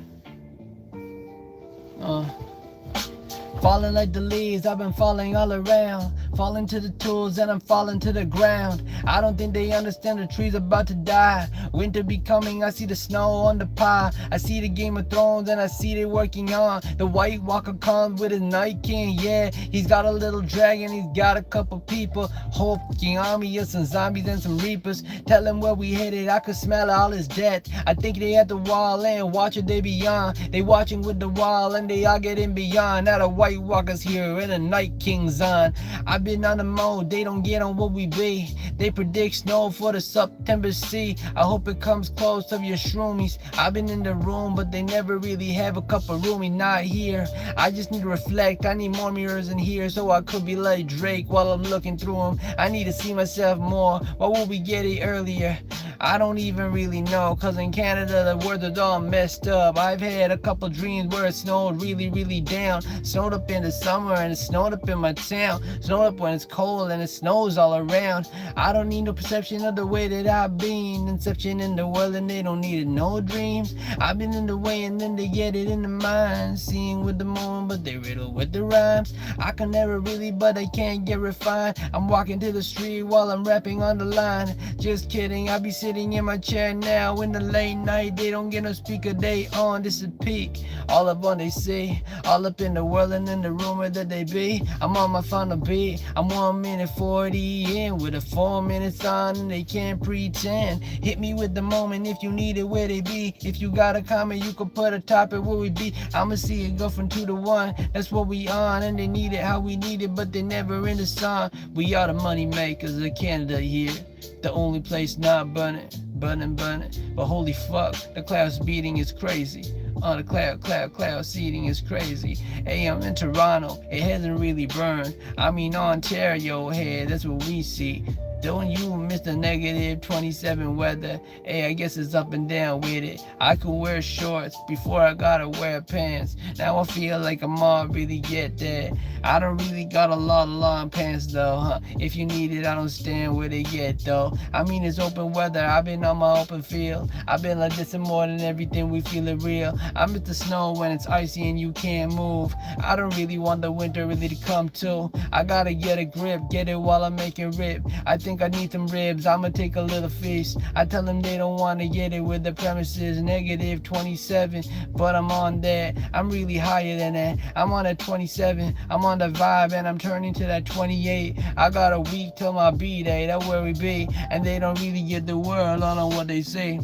Falling like the leaves, I've been falling all around. Falling to the tools and I'm falling to the ground. I don't think they understand the tree's about to die. Winter be coming, I see the snow on the pie. I see the Game of Thrones and I see they working on. The White Walker comes with his Night King, yeah. He's got a little dragon, he's got a couple people. Whole fucking army of some zombies and some reapers. Tell him where we headed, I could smell all his death. I think they at the wall and watching they beyond. They watching with the wall and they all getting beyond. Now the White Walker's here and the Night King's on. I've been on the mode, they don't get on what we be. They predict snow for the September sea. I hope it comes close of your shroomies. I've been in the room, but they never really have a cup of roomie. Not here. I just need to reflect. I need more mirrors in here so I could be like Drake while I'm looking through them. I need to see myself more. Why would we get it earlier? I don't even really know, cause in Canada the weather's all messed up. I've had a couple dreams where it snowed really down. Snowed up in the summer and it snowed up in my town. Snowed up when it's cold and it snows all around. I don't need no perception of the way that I've been. Inception in the world and they don't need no dreams. I've been in the way and then they get it in the mind. Seeing with the moon but they riddle with the rhymes. I can never really but I can't get refined. I'm walking to the street while I'm rapping on the line. Just kidding, I be sitting in my chair now in the late night. They don't get no speaker, they on. This is peak. All up on they see. All up in the world and in the rumor that they be. I'm on my final beat. I'm 1 minute 40 in with a 4 minutes on and they can't pretend. Hit me with the moment if you need it where they be. If you got a comment you can put a topic where we be. I'ma see it go from 2 to 1. That's what we on and they need it how we need it but they never in the song. We are the money makers of Canada here. The only place not burning. But holy fuck, the clouds beating is crazy. On the cloud seeding is crazy. Hey, I'm in Toronto, it hasn't really burned. I mean Ontario here, that's what we see. Don't you miss the negative 27 weather? Hey, I guess it's up and down with it. I could wear shorts before I gotta wear pants. Now I feel like I'm all really get that. I don't really got a lot of long pants though, huh? If you need it, I don't stand where they get though. I mean, it's open weather. I've been on my open field. I've been like this and more than everything. We feel it real. I miss the snow when it's icy and you can't move. I don't really want the winter really to come too. I gotta get a grip, get it while I'm making rip. I think I need some ribs. I'ma take a little feast. I tell them they don't wanna get it with the premises negative 27, but I'm on that. I'm really higher than that. I'm on a 27. I'm on the vibe and I'm turning to that 28. I got a week till my B-day. That's where we be, and they don't really get the word on what they say.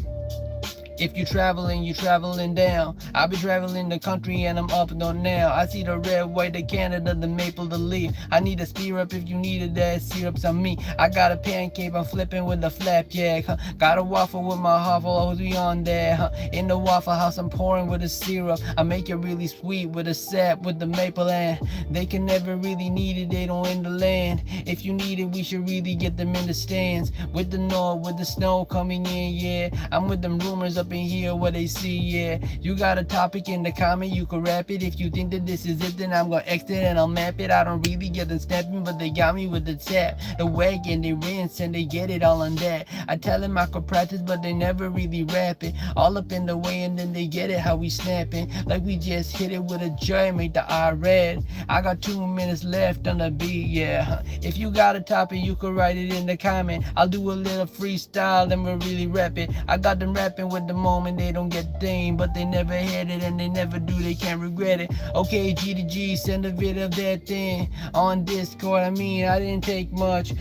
If you traveling down. I be traveling the country and I'm up and on now. I see the red, white, the Canada, the maple, the leaf. I need a syrup if you needed that. Syrup's on me. I got a pancake, I'm flipping with the flapjack. Huh? Got a waffle with my waffle, always be on there. Huh? In the Waffle House, I'm pouring with the syrup. I make it really sweet with the sap, with the maple, and they can never really need it. They don't in the land. If you need it, we should really get them in the stands. With the north, with the snow coming in, yeah. I'm with them rumors up in here what they see, yeah. You got a topic in the comment, you can rap it. If you think that this is it, then I'm gonna exit and I'll map it. I don't really get them snapping, but they got me with the tap, the wagon, they rinse and they get it all on that. I tell them I could practice, but they never really rap it. All up in the way and then they get it how we snapping. Like we just hit it with a joy, make the eye red. I got 2 minutes left on the beat, yeah. If you got a topic, you can write it in the comment. I'll do a little freestyle and we'll really rap it. I got them rapping with the moment, they don't get thing, but they never had it and they never do, they can't regret it. Okay, G to G, send a vid of that thing on Discord. I mean, I didn't take much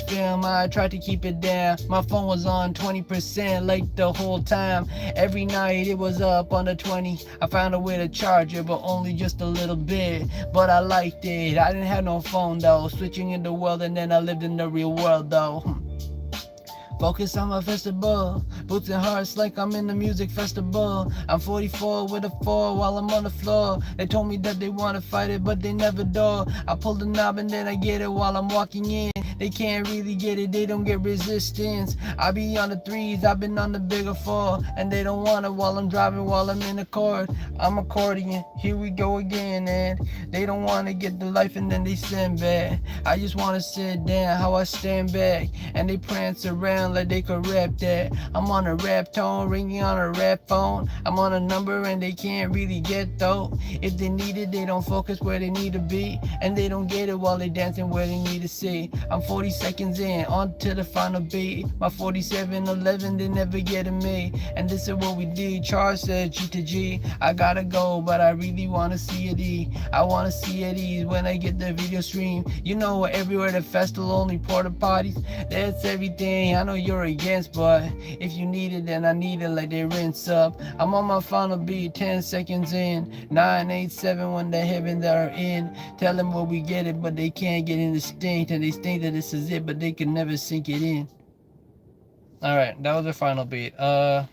film, I tried to keep it down. My phone was on 20% like the whole time. Every night it was up on the 20. I found a way to charge it, but only just a little bit, but I liked it. I didn't have no phone though, switching in the world and then I lived in the real world though. Focus on my festival, boots and hearts like I'm in the music festival. I'm 44 with a 4 while I'm on the floor. They told me that they wanna fight it, but they never do. I pull the knob and then I get it while I'm walking in. They can't really get it, they don't get resistance. I be on the 3s, I've been on the bigger 4, and they don't want it while I'm driving, while I'm in the car. I'm accordion, here we go again, and they don't wanna get the life and then they send back. I just wanna sit down, how I stand back, and they prance around like they could rap that. I'm on a rap tone, ringing on a rap phone. I'm on a number and they can't really get though. If they need it, they don't focus where they need to be, and they don't get it while they dancing where they need to see. I'm 40 seconds in, on to the final beat. My 4711, they never getting me, and this is what we did. Charles said G to G. I gotta go, but I really wanna see it E. I wanna see it ease when I get the video stream. You know, everywhere the festival, only porta potties. That's everything I know you're against, but if you need it, then I need it like they rinse up. I'm on my final beat, 10 seconds in. 9, 8, 7 when the heaven that are in. Tell them where we get it, but they can't get instinct, and they think that this is it, but they can never sink it in. Alright, that was the final beat. That's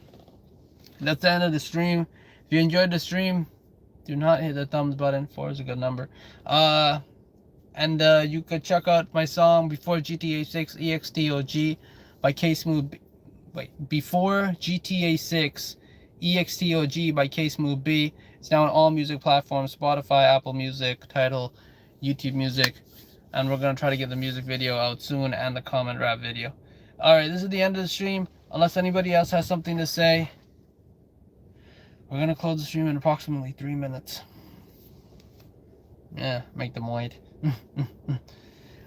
the end of the stream. If you enjoyed the stream, do not hit the thumbs button. 4 is a good number. And you could check out my song Before GTA 6 EXTOG by K-Smooth. Wait, Before GTA 6 EXTOG by K-Smooth B. It's now on all music platforms: Spotify, Apple Music, Tidal, YouTube Music. And we're gonna try to get the music video out soon and the comment rap video. Alright, this is the end of the stream. Unless anybody else has something to say, we're gonna close the stream in approximately 3 minutes. Yeah, make them wait.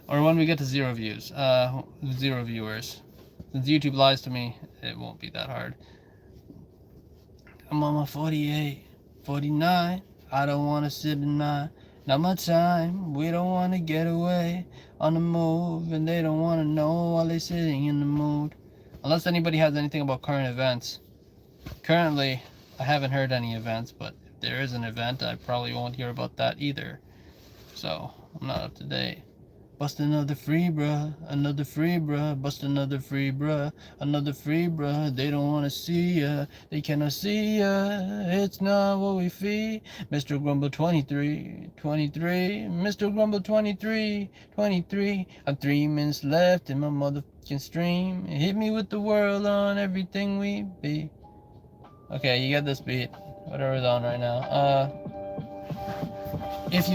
Or when we get to 0 views, 0 viewers. Since YouTube lies to me, it won't be that hard. I'm on my 48, 49. I don't wanna sit in my, not my time. We don't wanna get away on the move, and they don't wanna know while they're sitting in the mood. Unless anybody has anything about current events. Currently, I haven't heard any events, but if there is an event, I probably won't hear about that either. So, I'm not up to date. Bust another free bruh, another free bruh, bust another free bruh, another free bruh. They don't wanna see ya, they cannot see ya. It's not what we feed. Mr. Grumble 23, 23, Mr. Grumble 23, 23. I'm 3 minutes left in my motherfucking stream. Hit me with the world on everything we be. Okay, you get this beat. Whatever's on right now. If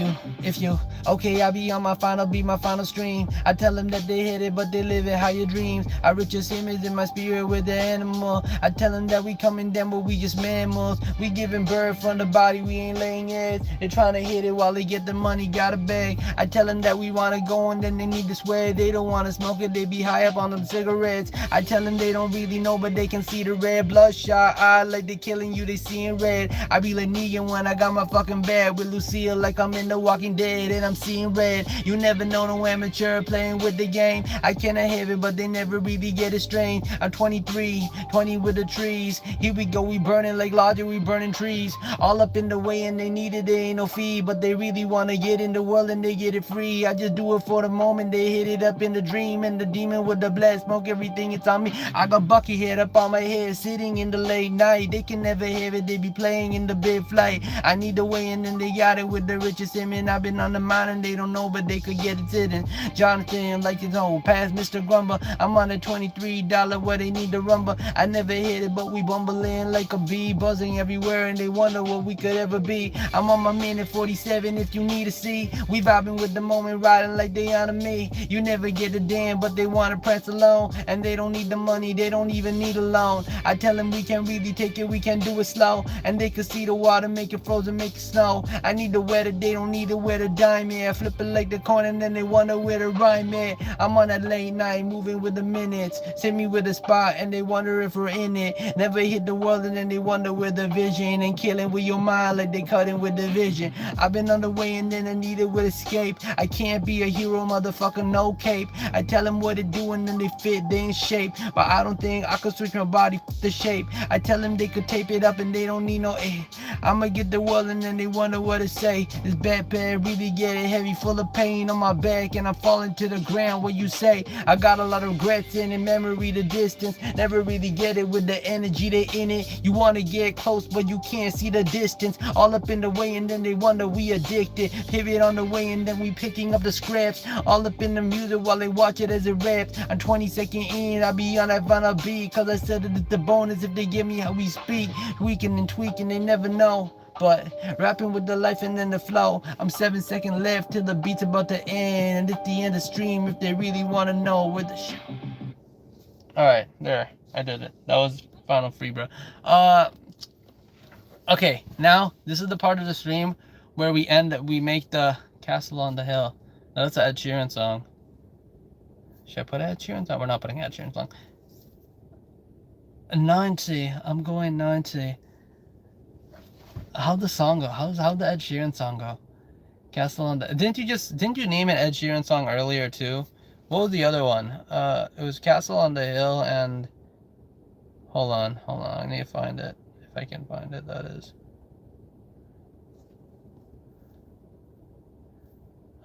you, okay, I'll be on my final beat, my final stream. I tell them that they hit it, but they live in higher dreams. I Richard Simmons in my spirit with the animal. I tell them that we coming down, but we just mammals. We giving birth from the body, we ain't laying eggs. They trying to hit it while they get the money, gotta beg. I tell them that we wanna go and then they need to swear. They don't wanna smoke it, they be high up on them cigarettes. I tell them they don't really know, but they can see the red bloodshot eye like they killing you, they seeing red. I be like Negan when I got my fucking bed with Lucille like I'm in The Walking Dead and I'm seeing red. You never know no amateur playing with the game. I cannot have it, but they never really get it strange. I'm 23, 20 with the trees. Here we go, we burning like logic, we burning trees. All up in the way and they need it, there ain't no fee. But they really wanna get in the world and they get it free. I just do it for the moment, they hit it up in the dream. And the demon with the blast smoke, everything it's on me. I got Bucky head up on my head, sitting in the late night. They can never have it, they be playing in the big flight. I need the way and then they got it with the Richard Simmons. I've been on the mind and they don't know, but they could get it sitting. Jonathan like his own past Mr. Grumble. I'm on a $23 where they need to rumble. I never hit it, but we bumbling like a bee, buzzing everywhere and they wonder what we could ever be. I'm on my minute 47 if you need to see. We vibing with the moment, riding like they on me. You never get a damn, but they wanna press alone. And they don't need the money, they don't even need a loan. I tell them we can really take it, we can do it slow. And they can see the water, make it frozen, make it snow. I need the weather, they don't need to wear the dime, yeah. Flip it like the coin and then they wonder where the rhyme at. I'm on that late night, moving with the minutes. Send me with a spot and they wonder if we're in it. Never hit the world and then they wonder where the vision. And killing with your mind like they cutting with the vision. I've been on the way and then I need it with escape. I can't be a hero, motherfucker, no cape. I tell them what to do and then they fit, they in shape. But I don't think I could switch my body the shape. I tell them they could tape it up and they don't need no aid. I'ma get the world and then they wonder what to say. This backpack really getting heavy, full of pain on my back and I'm falling to the ground. What you say? I got a lot of regrets in memory, the distance. Never really get it with the energy they in it. You wanna get close but you can't see the distance. All up in the way and then they wonder we addicted. Pivot on the way and then we picking up the scraps. All up in the music while they watch it as it raps. I'm 22nd in, I be on that final beat. Cause I said it's the bonus if they give me how we speak. Tweaking and tweaking, they never know. But rapping with the life and then the flow. I'm 7 seconds left till the beat's about to end. And it's the end of the stream if they really want to know where the show. Alright, there. I did it. That was final free, bro. Okay, now this is the part of the stream where we make the Castle on the Hill. Now that's an Ed Sheeran song. Should I put Ed Sheeran song? We're not putting Ed Sheeran song. 90. I'm going 90. How'd the song go? How'd the Ed Sheeran song go? Castle on the... Didn't you name an Ed Sheeran song earlier too? What was the other one? It was Castle on the Hill and... Hold on. I need to find it. If I can find it, that is.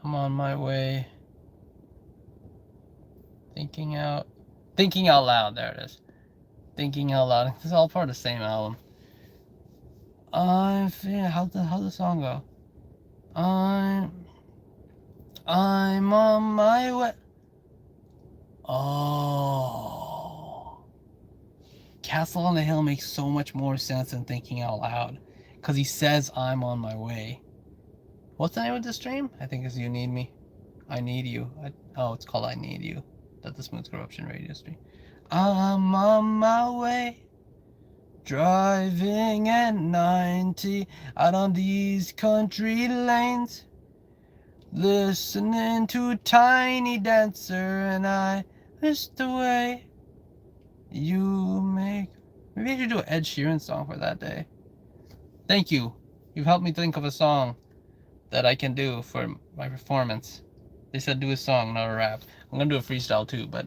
I'm on my way. Thinking out loud. There it is. Thinking out loud. It's all part of the same album. How'd the song go? I'm on my way. Oh. Castle on the Hill makes so much more sense than Thinking Out Loud. Because he says, I'm on my way. What's the name of the stream? I think it's You Need Me. I Need You. It's called I Need You. That's the Smooth Corruption radio stream. I'm on my way. Driving at 90 out on these country lanes, listening to Tiny Dancer, and I miss the way you make. Maybe I should do an Ed Sheeran song for that day. Thank you. You've helped me think of a song that I can do for my performance. They said do a song, not a rap. I'm gonna do a freestyle too, but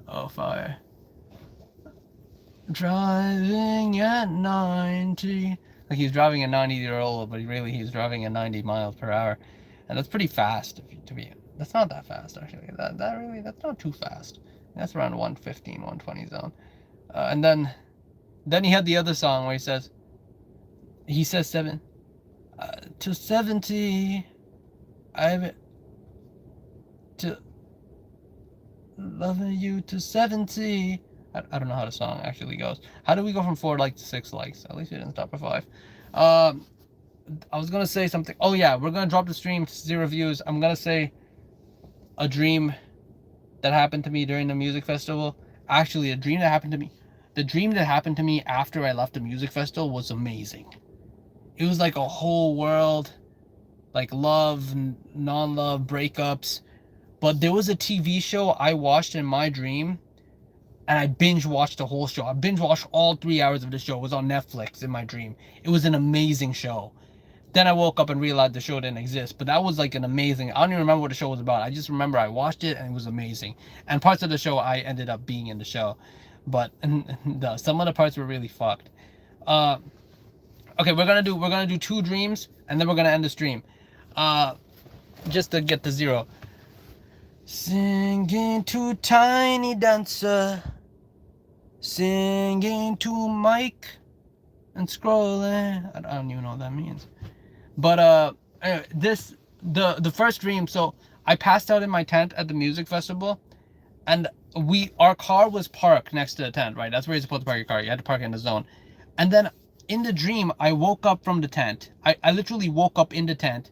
oh fire. Driving at 90. Like he's driving a 90-year-old, but he's driving at 90 miles per hour. And that's pretty fast, to be That's not that fast, actually. That's not too fast. That's around 115, 120 zone. And then he had the other song where he says 70. I've to loving you to 70. I don't know how the song actually goes. How do we go from 4 likes to 6 likes? At least we didn't stop at 5. I was gonna say something. Oh yeah, we're gonna drop the stream to 0 views. I'm gonna say a dream that happened to me during the music festival. Actually, a dream that happened to me. The dream that happened to me after I left the music festival was amazing. It was like a whole world, like love, non-love, breakups. But there was a TV show I watched in my dream, and I binge watched the whole show. I binge watched all 3 hours of the show. It was on Netflix in my dream. It was an amazing show. Then I woke up and realized the show didn't exist. But that was like an amazing... I don't even remember what the show was about. I just remember I watched it and it was amazing. And parts of the show, I ended up being in the show. But some of the parts were really fucked. Okay, we're gonna do 2 dreams and then we're gonna end the stream. Just to get to 0. Singing to Tiny Dancer, singing to Mike, and scrolling. I don't even know what that means. But anyway, the first dream. So I passed out in my tent at the music festival, and our car was parked next to the tent. Right, that's where you're supposed to park your car. You had to park in the zone. And then in the dream, I woke up from the tent. I literally woke up in the tent,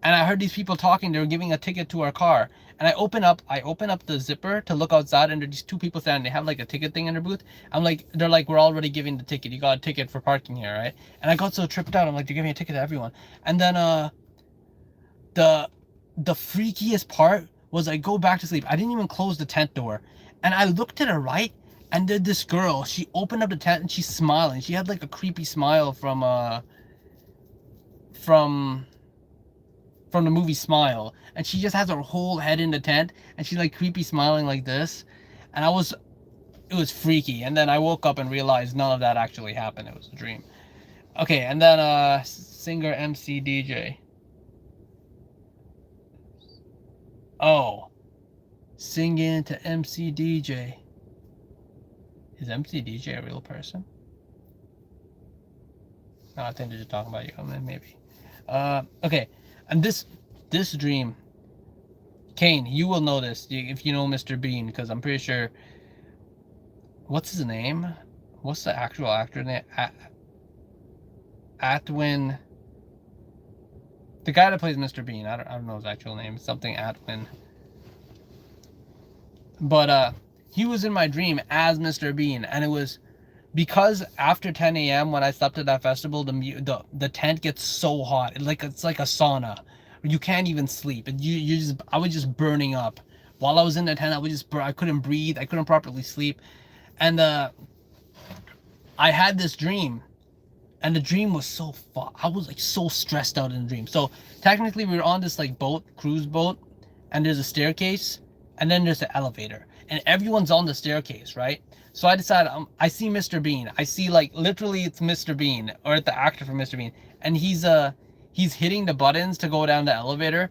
and I heard these people talking. They were giving a ticket to our car. And I open up the zipper to look outside, and there's these 2 people standing. They have like a ticket thing in their booth. They're like, we're already giving the ticket. You got a ticket for parking here, right? And I got so tripped out. I'm like, they're giving a ticket to everyone. And then the freakiest part was I go back to sleep. I didn't even close the tent door, and I looked to the right, and there's this girl. She opened up the tent and she's smiling. She had like a creepy smile from the movie Smile, and she just has her whole head in the tent, and she's like creepy smiling like this, and it was freaky. And then I woke up and realized none of that actually happened. It was a dream. Okay, and then singer, MC, DJ. Oh, singing to MC, DJ. Is MC, DJ a real person? No, I think they're just talking about you. I mean, maybe. Okay. And this dream, Kane, you will know this if you know Mr. Bean, because I'm pretty sure. What's his name? What's the actual actor name? Atwin. The guy that plays Mr. Bean. I don't know his actual name. Something Atwin. But he was in my dream as Mr. Bean, and it was because after 10 a.m. when I slept at that festival, the tent gets so hot. It's like a sauna. You can't even sleep. I was just burning up. While I was in the tent, I couldn't breathe. I couldn't properly sleep. And I had this dream. And the dream was so fun. I was like so stressed out in the dream. So technically we were on this like cruise boat, and there's a staircase, and then there's an elevator. And everyone's on the staircase, right? So I decided, I see Mr. Bean. I see like literally it's Mr. Bean, or the actor from Mr. Bean, and he's hitting the buttons to go down the elevator.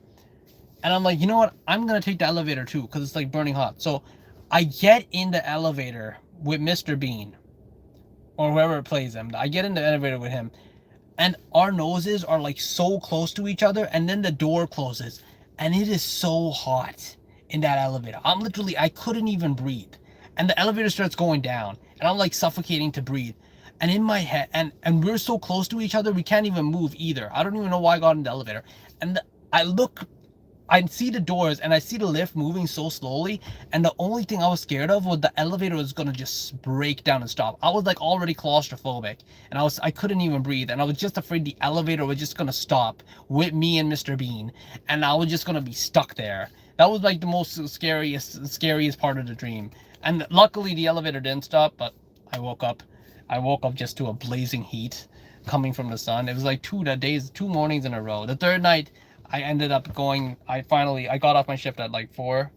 And I'm like, you know what? I'm gonna take the elevator too, because it's like burning hot. So I get in the elevator with Mr. Bean, or whoever plays him. I get in the elevator with him, and our noses are like so close to each other, and then the door closes, and it is so hot in that elevator. I couldn't even breathe. And the elevator starts going down, and I'm like suffocating to breathe. And in my head, and we're so close to each other, we can't even move either. I don't even know why I got in the elevator. And I see the doors, and I see the lift moving so slowly, and the only thing I was scared of was the elevator was gonna just break down and stop. I was like already claustrophobic, and I couldn't even breathe, and I was just afraid the elevator was just gonna stop with me and Mr. Bean, and I was just gonna be stuck there. That was like the most scariest part of the dream. And luckily the elevator didn't stop, but I woke up just to a blazing heat coming from the sun. It was like 2 mornings in a row. The third night I ended up going, I got off my shift at like 4,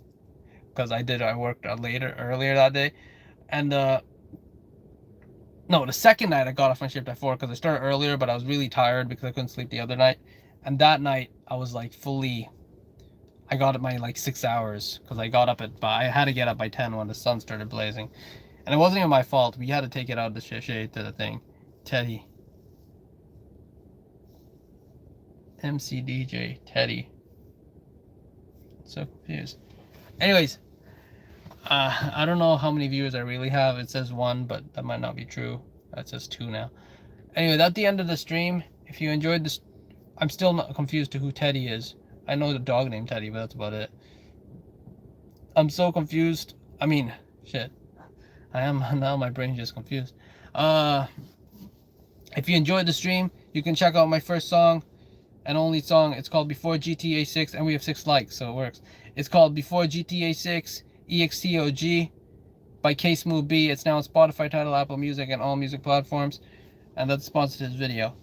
because I worked earlier that day. And no, the second night I got off my shift at 4 because I started earlier, but I was really tired because I couldn't sleep the other night. And that night I was like fully I got up my like 6 hours because I got up I had to get up by 10 when the sun started blazing. And it wasn't even my fault. We had to take it out of the shade to the thing. Teddy. MCDJ Teddy. So confused. Anyways, I don't know how many viewers I really have. It says 1, but that might not be true. That says 2 now. Anyway, that's the end of the stream. If you enjoyed this, I'm still not confused to who Teddy is. I know the dog named Teddy, but that's about it. I'm so confused. I mean, shit. I am now. My brain's just confused. If you enjoyed the stream, you can check out my first song and only song. It's called Before GTA 6, and we have 6 likes, so it works. It's called Before GTA 6 EXTOG by K Smooth B. It's now on Spotify, Tidal, Apple Music, and all music platforms. And that's sponsored this video.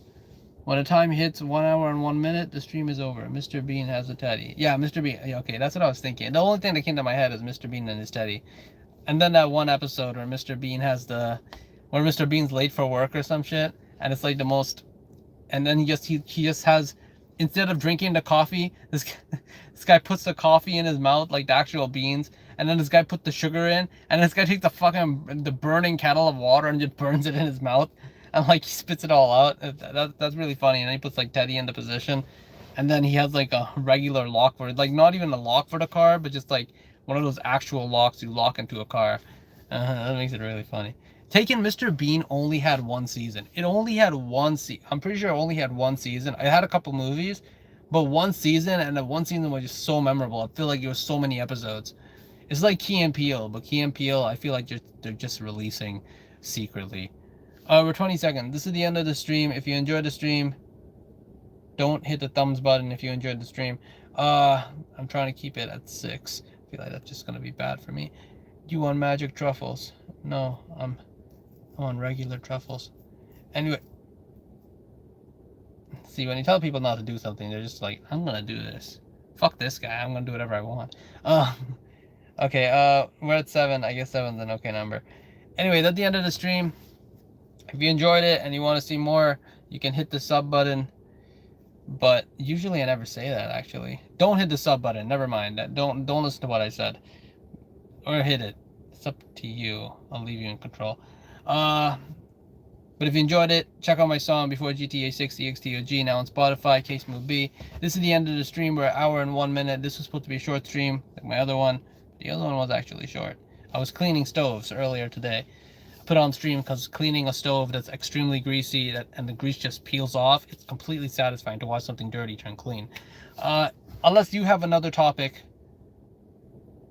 When the time hits 1 hour and 1 minute, the stream is over. Mr. Bean has a teddy. Yeah, Mr. Bean. Yeah, okay, that's what I was thinking. The only thing that came to my head is Mr. Bean and his teddy. And then that one episode where Mr. Bean has where Mr. Bean's late for work or some shit, and it's like the most, and then he just has, instead of drinking the coffee, this guy puts the coffee in his mouth, like the actual beans, and then this guy put the sugar in, and this guy takes the burning kettle of water and just burns it in his mouth, and like he spits it all out. That's really funny. And then he puts like Teddy into position, and then he has like a regular lock for it, like not even a lock for the car, but just like one of those actual locks you lock into a car. That makes it really funny. Taken, Mr. Bean only had 1 season. It only had 1 season. I'm pretty sure it only had 1 season. I had a couple movies, but 1 season, and the 1 season was just so memorable. I feel like it was so many episodes. It's like Key and Peele, but Key and Peele, I feel like they're just releasing secretly. We're 20 seconds. This is the end of the stream. If you enjoyed the stream, don't hit the thumbs button if you enjoyed the stream. I'm trying to keep it at 6. I feel like that's just gonna be bad for me. You want magic truffles? No, I'm on regular truffles. Anyway, see, when you tell people not to do something, they're just like, I'm gonna do this. Fuck this guy. I'm gonna do whatever I want. Okay. We're at 7. I guess 7's an okay number. Anyway, that's the end of the stream. If you enjoyed it and you want to see more, you can hit the sub button. But usually I never say that, actually. Don't hit the sub button. Never mind. Don't listen to what I said. Or hit it. It's up to you. I'll leave you in control. But if you enjoyed it, check out my song Before GTA 6 EXTOG, now on Spotify, K Smooth B. This is the end of the stream. We're an hour and 1 minute. This was supposed to be a short stream, like my other one. The other one was actually short. I was cleaning stoves earlier today. I put on stream because cleaning a stove that's extremely greasy and the grease just peels off, it's completely satisfying to watch something dirty turn clean. Unless you have another topic.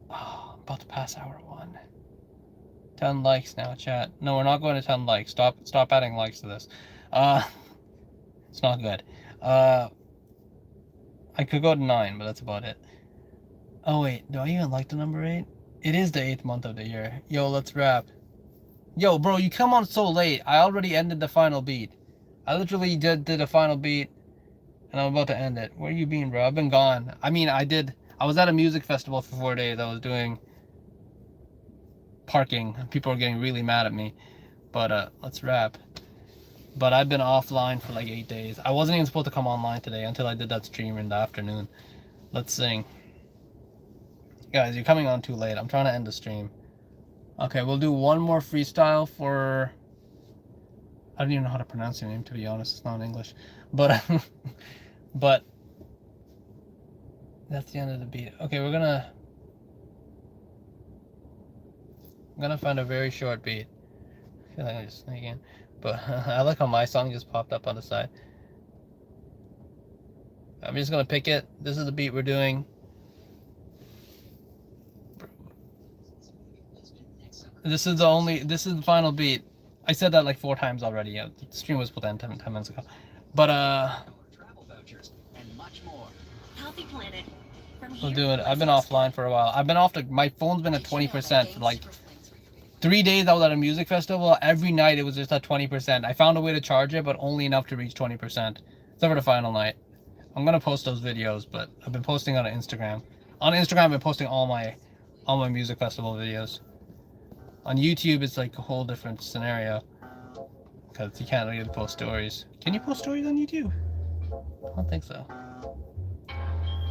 Oh, I'm about to pass hour 1. 10 likes now, chat. No, we're not going to 10 likes. Stop adding likes to this. It's not good. I could go to 9, but that's about it. Oh wait, do I even like the number 8? It is the 8th month of the year. Yo, let's wrap. Yo, bro, you come on so late. I already ended the final beat. I literally did the final beat, and I'm about to end it. Where you been, bro? I've been gone. I mean, I was at a music festival for 4 days. I was doing parking. People are getting really mad at me. But let's wrap. But I've been offline for like 8 days. I wasn't even supposed to come online today until I did that stream in the afternoon. Let's sing. Guys, you're coming on too late. I'm trying to end the stream. Okay, we'll do one more freestyle for... I don't even know how to pronounce your name, to be honest. It's not in English. But, but that's the end of the beat. Okay, I'm gonna find a very short beat. I feel like I'm just sneaking. But I like how my song just popped up on the side. I'm just gonna pick it. This is the beat we're doing. This is the final beat. I said that like 4 times already. Yeah, the stream was put on 10 minutes ago. But travel vouchers and much more. Healthy Planet. we'll do it. I've been offline for a while. I've been off my phone's been at 20% for like 3 days. I was at a music festival. Every night it was just at 20%. I found a way to charge it, but only enough to reach 20%. Except for the final night. I'm gonna post those videos, but I've been posting on Instagram. On Instagram, I've been posting all my music festival videos. On YouTube, it's like a whole different scenario because you can't really post stories. Can you post stories on YouTube? I don't think so.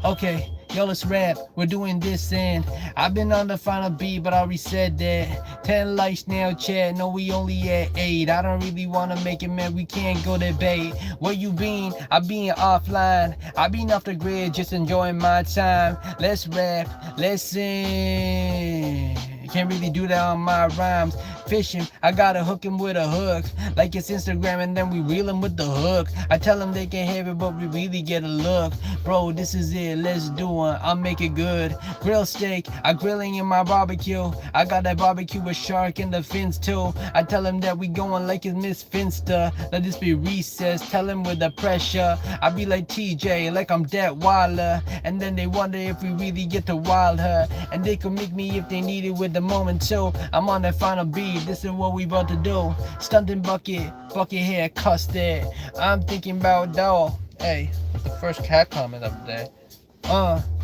Okay, Yo, let's rap. We're doing this and I've been on the final beat, but I already said that. 10 likes now, chat. No, we only at 8. I don't really wanna make it, man. We can't go debate. Where you been? I been offline. I been off the grid, just enjoying my time. Let's rap. Let's sing. Can't really do that on my rhymes. Fishing, I gotta hook him with a hook. Like it's Instagram and then we reel him with the hook. I tell them they can have it, but we really get a look. Bro, this is it, let's do it. I'll make it good. Grill steak, I grilling in my barbecue. I got that barbecue with shark in the fins too. I tell him that we going like it's Miss Finster. Let this be recess, tell him with the pressure. I be like TJ, like I'm Dat Wilder. And then they wonder if we really get to wild her. And they can make me if they need it with the moment too. I'm on that final beat. This is what we about to do. Stunting bucket hair, custard. I'm thinking about dog. Hey, the first cat comment up there.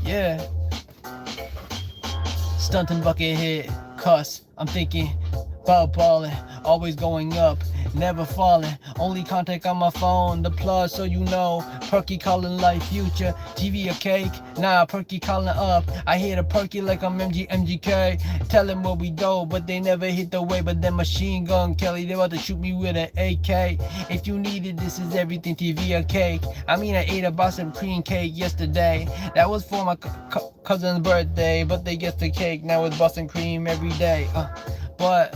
Yeah. Stunting bucket head, cuss. I'm thinking about balling, always going up, never falling. Only contact on my phone, the plug so you know. Perky calling like future, TV a cake. Nah, Perky calling up. I hear the Perky like I'm MGK. Tell them what we do, but they never hit the way. But then Machine Gun Kelly, they about to shoot me with an AK. If you need it, this is everything, TV a cake. I mean, I ate a Boston cream cake yesterday. That was for my cousin's birthday, but they get the cake. Now it's Boston cream every day. But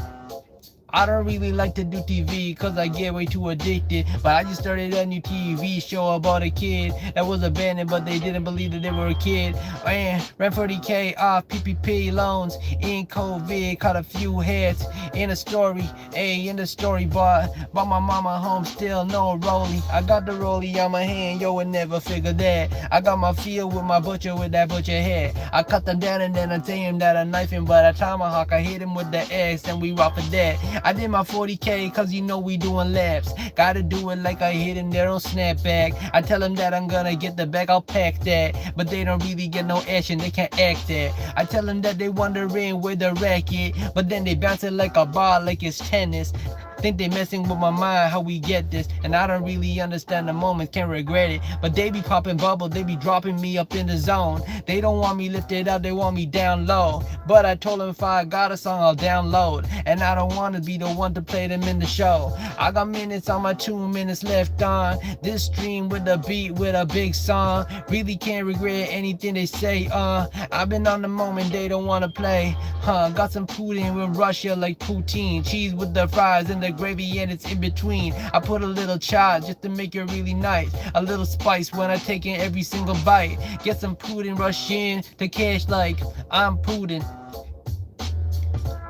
I don't really like to do TV cause I get way too addicted. But I just started a new TV show about a kid that was abandoned, but they didn't believe that they were a kid. And ran 40K off PPP loans in COVID, caught a few hits in a story, in the story bar. Bought my mama home, still no rollie. I got the rollie on my hand, yo, and never figured that. I got my field with my butcher with that butcher head. I cut them down and then I tell him that I knife him, but I tomahawk, I hit him with the X and we rock for that. I did my 40K cause you know we doing laps. Gotta do it like I hit him, they don't snap back. I tell them that I'm gonna get the bag, I'll pack that. But they don't really get no action, they can't act that. I tell them that they wondering where the racket, but then they bounce it like a ball, like it's tennis. Think they messing with my mind, how we get this. And I don't really understand the moment, can't regret it. But they be popping bubbles, they be dropping me up in the zone. They don't want me lifted up, they want me down low. But I told them if I got a song, I'll download. And I don't want to be the one to play them in the show. I got minutes on my 2 minutes left on this stream with a beat, with a big song. Really can't regret anything they say, I've been on the moment, they don't want to play. Got some Putin with Russia like poutine. Cheese with the fries and the gravy and it's in between. I put a little chard just to make it really nice. A little spice when I take in every single bite. Get some Putin, rush in to cash like I'm Putin.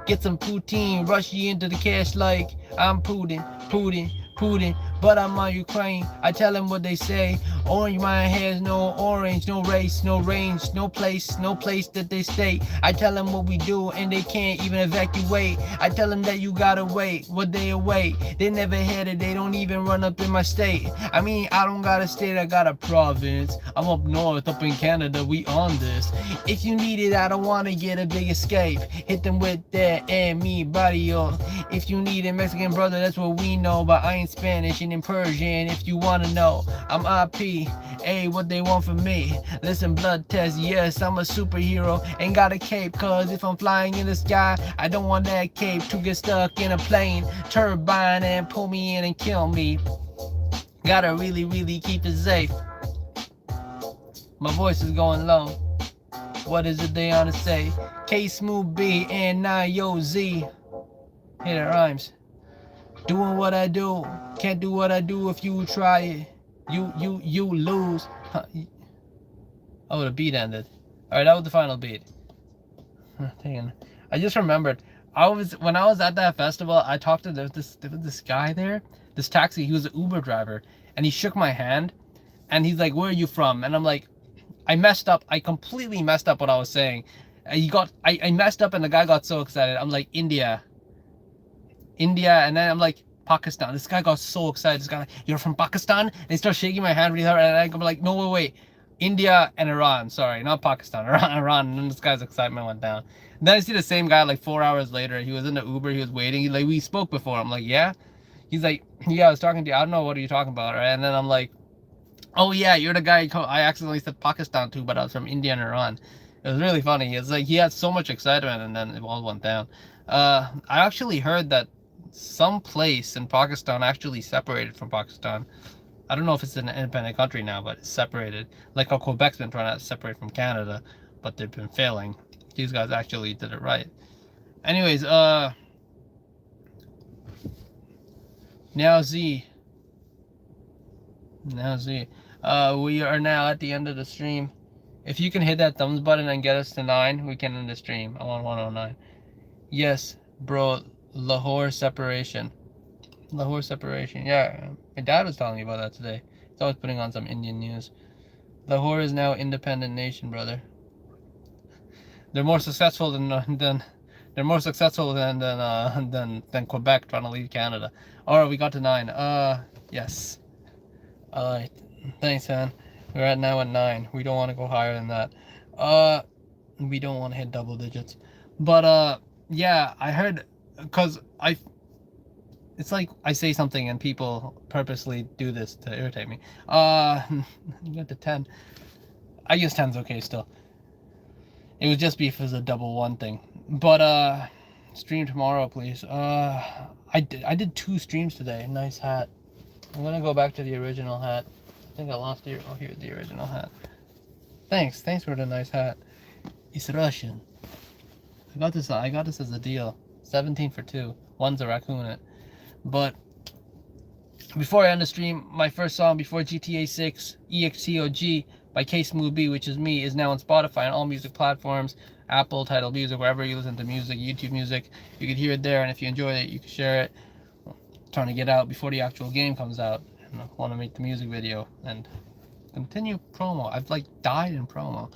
Get some poutine, rush you into the cash like I'm Putin. But I'm on Ukraine, I tell them what they say. Orange mind has no orange, no race, no range, no place that they stay. I tell them what we do and they can't even evacuate. I tell them that you gotta wait, what they await. They never had it, they don't even run up in my state. I mean, I don't got a state, I got a province. I'm up north, up in Canada, we on this. If you need it, I don't wanna get a big escape. Hit them with that and me, barrio. If you need a Mexican brother, that's what we know. But I ain't Spanish and in Persian, if you wanna know. I'm IP, hey, what they want from me. Listen, blood test, yes, I'm a superhero. Ain't got a cape, cause if I'm flying in the sky, I don't want that cape to get stuck in a plane turbine and pull me in and kill me. Gotta really keep it safe. My voice is going low. What is it they wanna say? K Smooth B and 9YoZ. Hey, that rhymes. Doing what I do, can't do what I do if you try it. You lose. Oh, the beat ended. Alright, that was the final beat. Dang it. I just remembered. When I was at that festival, I talked to this guy there, this taxi. He was an Uber driver, and he shook my hand, and he's like, "Where are you from?" And I'm like, I messed up. I completely messed up what I was saying. I messed up, and the guy got so excited. I'm like, India, and then I'm like, Pakistan. This guy got so excited. This guy like, "You're from Pakistan?" And he started shaking my hand really hard, and I'm like, "No, wait. India and Iran. Sorry, not Pakistan. Iran." And then this guy's excitement went down. And then I see the same guy like 4 hours later. He was in the Uber. He was waiting. He's like, "We spoke before." I'm like, "Yeah." He's like, "Yeah, I was talking to you. I don't know what are you talking about." Right? And then I'm like, Oh yeah, you're the guy I accidentally said Pakistan to, but I was from India and Iran. It was really funny. It's like he had so much excitement and then it all went down. I actually heard that some place in Pakistan actually separated from Pakistan. I don't know if it's an independent country now, but it's separated. Like how Quebec's been trying to separate from Canada, but they've been failing. These guys actually did it right. Anyways, now Z. We are now at the end of the stream. If you can hit that thumbs button and get us to 9, we can end the stream. I'm on 109. Yes, bro. Lahore separation. Lahore separation. Yeah, my dad was telling me about that today. He's always putting on some Indian news. Lahore is now independent nation, brother. They're more successful than they're more successful than Quebec trying to leave Canada. All right, we got to 9. Yes. Thanks, man. We're at now at 9. We don't want to go higher than that. We don't want to hit double digits. But yeah, I heard because it's like I say something and people purposely do this to irritate me. You got to 10. I guess 10's okay still. It would just be if it was a double 1 thing. But stream tomorrow, please. I did 2 streams today. Nice hat. I'm gonna go back to the original hat. I think I lost the. Oh, here's the original hat. Thanks for the nice hat. It's Russian. I got this as a deal. 17 for 2. One's a raccoon it. But before I end the stream, my first song before GTA 6, EXTOG by K Smooth B, which is me, is now on Spotify and all music platforms, Apple, Tidal Music, wherever you listen to music, YouTube Music. You can hear it there, and if you enjoy it, you can share it. I'm trying to get out before the actual game comes out, and I want to make the music video and continue promo. I've like died in promo.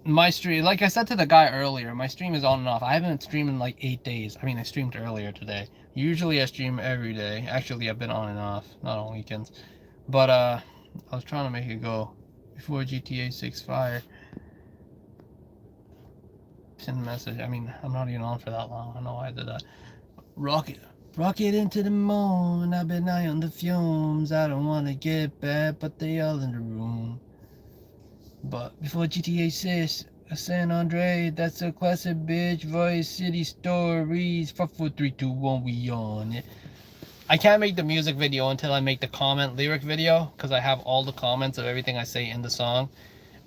My stream, like I said to the guy earlier, my stream is on and off. I haven't streamed in like 8 days. I mean, I streamed earlier today. Usually I stream every day. Actually, I've been on and off, not on weekends. But I was trying to make it go before GTA 6 fire. Send a message. I mean, I'm not even on for that long. I don't know why I did that. Rocket into the moon. I've been high on the fumes. I don't want to get back, but they all in the room. But before GTA 6, San Andre, that's a classic bitch. Vice City Stories. 5, 4, 3, 2, 1, we on it. I can't make the music video until I make the comment lyric video, because I have all the comments of everything I say in the song,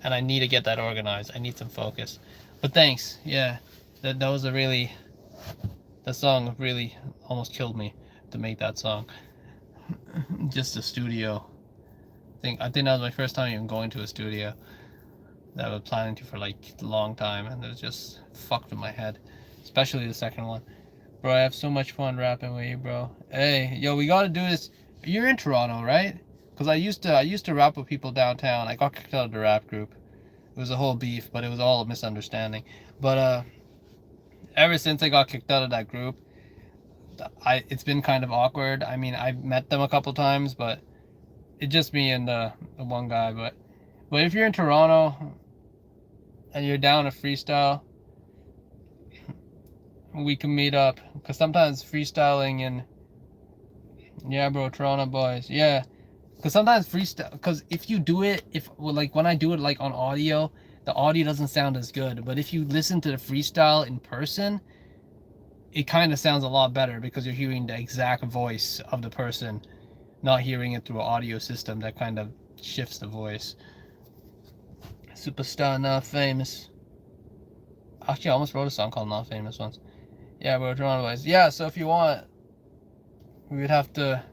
and I need to get that organized. I need some focus. But thanks. Yeah, that was a really, that song really almost killed me to make that song. Just the studio. I think that was my first time even going to a studio that I was planning to for like a long time, and it just fucked with my head, especially the second one. Bro, I have so much fun rapping with you, bro. Hey, yo, we gotta do this. You're in Toronto, right? Because I used to rap with people downtown. I got kicked out of the rap group. It was a whole beef, but it was all a misunderstanding. But ever since I got kicked out of that group, it's been kind of awkward. I mean, I've met them a couple times, but it's just me and the one guy. But if you're in Toronto and you're down to freestyle, we can meet up. Because sometimes freestyling and yeah, bro, Toronto boys, yeah. Because sometimes freestyle, because if you do it, like when I do it like on audio, the audio doesn't sound as good. But if you listen to the freestyle in person, it kind of sounds a lot better because you're hearing the exact voice of the person, not hearing it through an audio system that kind of shifts the voice. Superstar Not Famous. Actually, I almost wrote a song called Not Famous once. Yeah, bro, Toronto boys. Yeah, so if you want, we would have to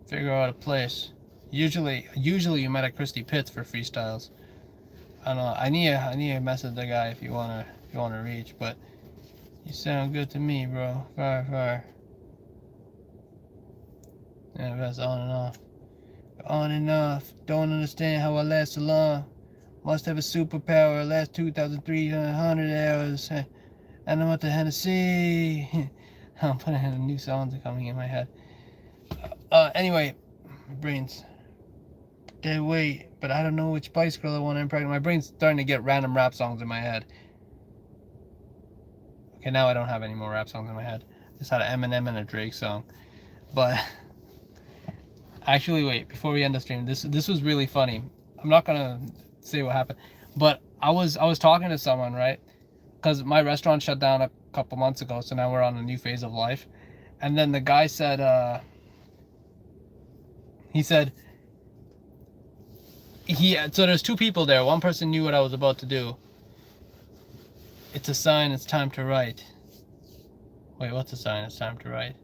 figure out a place. Usually you met at Christy Pitts for freestyles. I don't know. I need to message the guy if you wanna reach, but you sound good to me, bro. Fire. Yeah, that's on and off. On and off. Don't understand how I last so long. Must have a superpower. Last 2,300 hours. And I'm at the Hennessy. I'm putting in new songs are coming in my head. Anyway, brains. Dead weight, but I don't know which Spice Girl I want to impregnate. My brain's starting to get random rap songs in my head. Okay, now I don't have any more rap songs in my head. Just had an Eminem and a Drake song. But Actually, wait, before we end the stream, this was really funny. I'm not gonna say what happened, but I was talking to someone, right? Because my restaurant shut down a couple months ago, so now we're on a new phase of life. And then the guy said, he said, so there's two people there. One person knew what I was about to do. It's a sign, it's time to write. Wait, what's a sign? It's time to write.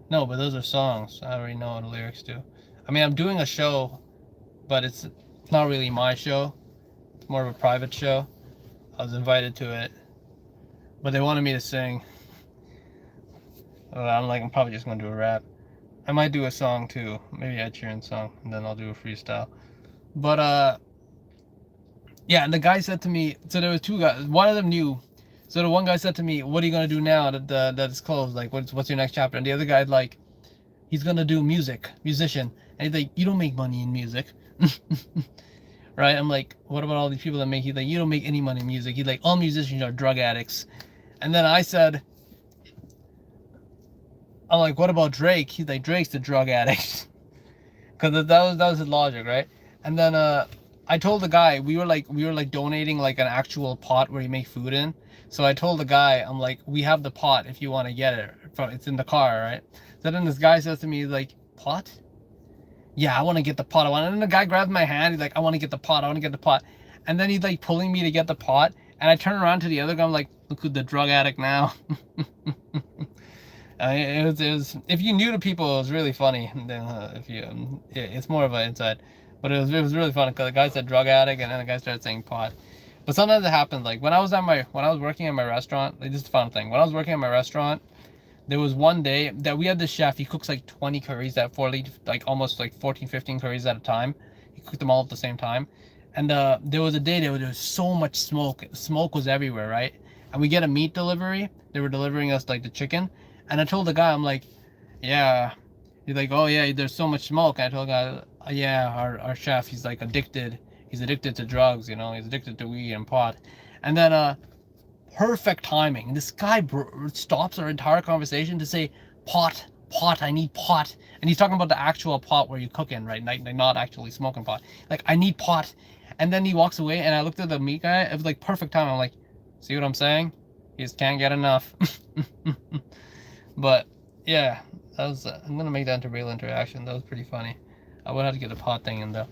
No, but those are songs. I already know the lyrics to. I mean, I'm doing a show, but it's not really my show. It's more of a private show. I was invited to it, but they wanted me to sing. I'm like, I'm probably just gonna do a rap. I might do a song too, maybe Ed Sheeran song, and then I'll do a freestyle. But yeah, and the guy said to me, so there was two guys. One of them knew. So the one guy said to me, "What are you gonna do now that it's closed? Like, what's your next chapter?" And the other guy like, he's gonna do musician. And he's like, "You don't make money in music." Right? I'm like, what about all these people that make? He's like, "You don't make any money in music." He's like, "All musicians are drug addicts." And then I said, I'm like, "What about Drake?" He's like, "Drake's the drug addict." Because that was his logic, right? And then I told the guy, we were like donating like an actual pot where you make food in. So I told the guy, I'm like, "We have the pot if you want to get it. It's in the car, right?" So then this guy says to me, he's like, "Pot? Yeah, I want to get the pot. And then the guy grabs my hand. He's like, "I want to get the pot. I want to get the pot." And then he's like pulling me to get the pot. And I turn around to the other guy. I'm like, "Look who's the drug addict now." It was, if you knew the people, it was really funny. If you, it's more of an inside, but it was really funny because the guy said drug addict, and then the guy started saying pot. But sometimes it happens. Like when I was working at my restaurant, like, this is a fun thing. When I was working at my restaurant, there was one day that we had this chef. He cooks like 20 curries at 40, like almost like 14, 15 curries at a time. He cooked them all at the same time. And there was a day there was so much smoke. Smoke was everywhere, right? And we get a meat delivery. They were delivering us like the chicken. And I told the guy, I'm like, "Yeah." He's like, "Oh yeah, there's so much smoke." And I told the guy, "Yeah, our chef, he's like addicted. He's addicted to drugs, you know. He's addicted to weed and pot." And then perfect timing. This guy stops our entire conversation to say, pot, I need pot. And he's talking about the actual pot where you cook in, right? Like not actually smoking pot. Like, "I need pot." And then he walks away, and I looked at the meat guy. It was like perfect time. I'm like, "See what I'm saying? You just can't get enough." But yeah, that was. I'm gonna make that into real interaction. That was pretty funny. I would have to get the pot thing in though.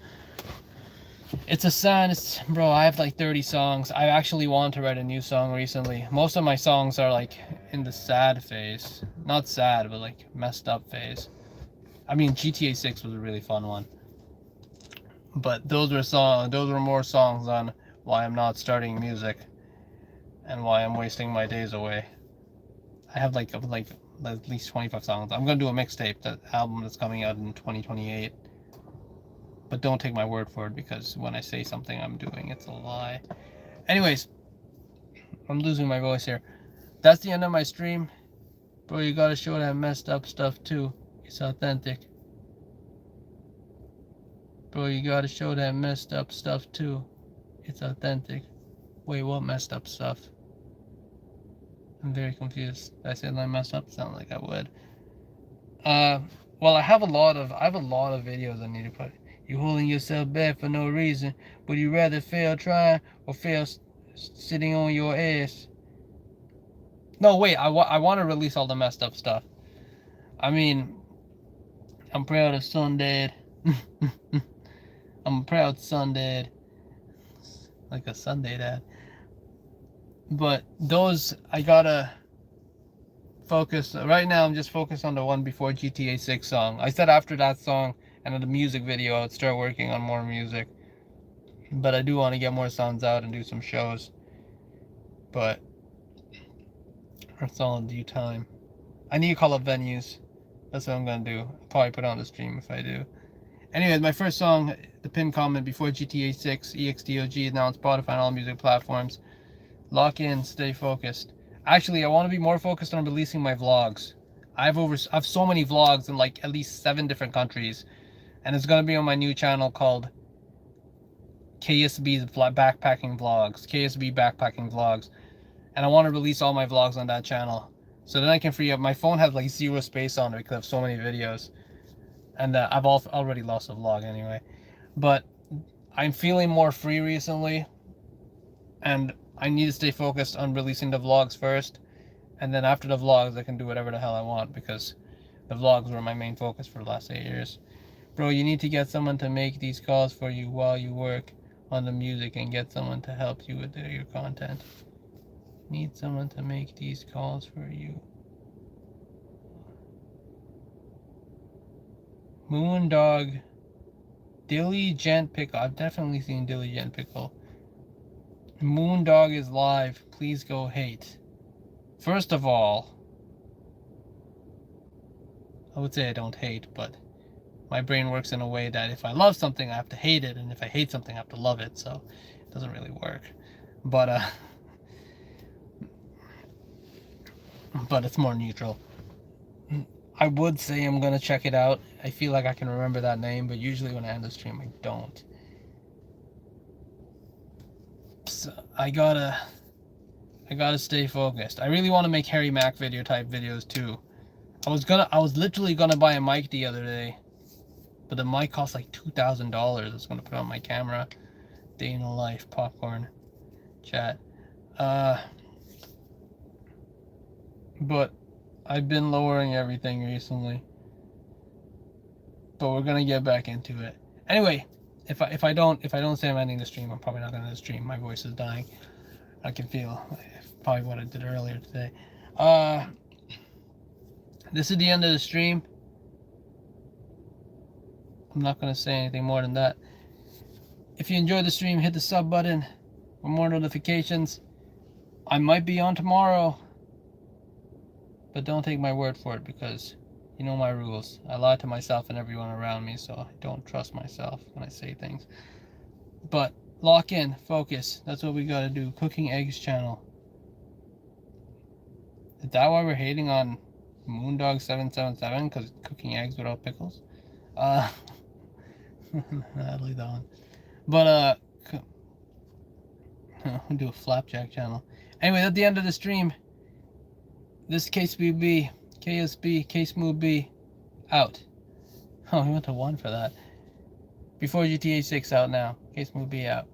It's a sign. Bro, I have like 30 songs. I actually wanted to write a new song recently. Most of my songs are like in the sad phase. Not sad, but like messed up phase. I mean, GTA 6 was a really fun one. But those were more songs on why I'm not starting music and why I'm wasting my days away. I have like at least 25 songs. I'm gonna do a mixtape, that album that's coming out in 2028. But don't take my word for it, because when I say something I'm doing, it's a lie. Anyways, I'm losing my voice here. That's the end of my stream. Bro, you gotta show that messed up stuff too. It's authentic. Bro, you gotta show that messed up stuff too. It's authentic. Wait, what messed up stuff? I'm very confused. Did I say that I messed up? Sound like I would. Well, I have a lot of videos I need to put. You holding yourself back for no reason. Would you rather fail trying or fail sitting on your ass? No, wait. I want to release all the messed up stuff. I mean, I'm proud of Son Dad. I'm a proud son dad. Like a Sunday dad. But those, I gotta focus. Right now, I'm just focused on the one before GTA 6 song. I said after that song and the music video, I'd start working on more music. But I do want to get more songs out and do some shows. But that's all in due time. I need to call up venues. That's what I'm gonna do. I'll probably put on the stream if I do. Anyways, my first song, the pinned comment before GTA 6, EXDOG, is now on Spotify and all music platforms. Lock in, stay focused. Actually, I want to be more focused on releasing my vlogs. I have so many vlogs in like at least 7 different countries, and it's gonna be on my new channel called KSB Backpacking Vlogs. KSB Backpacking Vlogs, and I want to release all my vlogs on that channel, so then I can free up. My phone has like 0 space on it because I have so many videos. And I've already lost a vlog anyway. But I'm feeling more free recently, and I need to stay focused on releasing the vlogs first, and then after the vlogs I can do whatever the hell I want, because the vlogs were my main focus for the last 8 years. Bro, you need to get someone to make these calls for you while you work on the music, and get someone to help you with your content. Need someone to make these calls for you. Moondog. Diligent Pickle. I've definitely seen Diligent Pickle. Moondog is live. Please go hate. First of all, I would say I don't hate, but my brain works in a way that if I love something, I have to hate it, and if I hate something, I have to love it, so it doesn't really work. But it's more neutral. I would say I'm gonna check it out. I feel like I can remember that name, but usually when I end the stream, I don't. So I gotta stay focused. I really want to make Harry Mack video type videos too. I was literally gonna buy a mic the other day, but the mic cost like $2,000. I was gonna put on my camera. Day in the life, popcorn, chat. But I've been lowering everything recently, but we're gonna get back into it. Anyway, if I don't say I'm ending the stream, I'm probably not gonna end the stream. My voice is dying. I can feel probably what I did earlier today. This is the end of the stream. I'm not gonna say anything more than that. If you enjoyed the stream, hit the sub button for more notifications. I might be on tomorrow, but don't take my word for it, because you know my rules. I lie to myself and everyone around me, so I don't trust myself when I say things. But lock in, focus. That's what we gotta do. Cooking Eggs channel. Is that why we're hating on Moondog777? Because cooking eggs without pickles? I'll leave that one. But we'll do a flapjack channel. Anyway, at the end of the stream, this KSB, K-Smooth B, out. Oh, we went to 1 for that. Before GTA 6 out now. K-Smooth B out.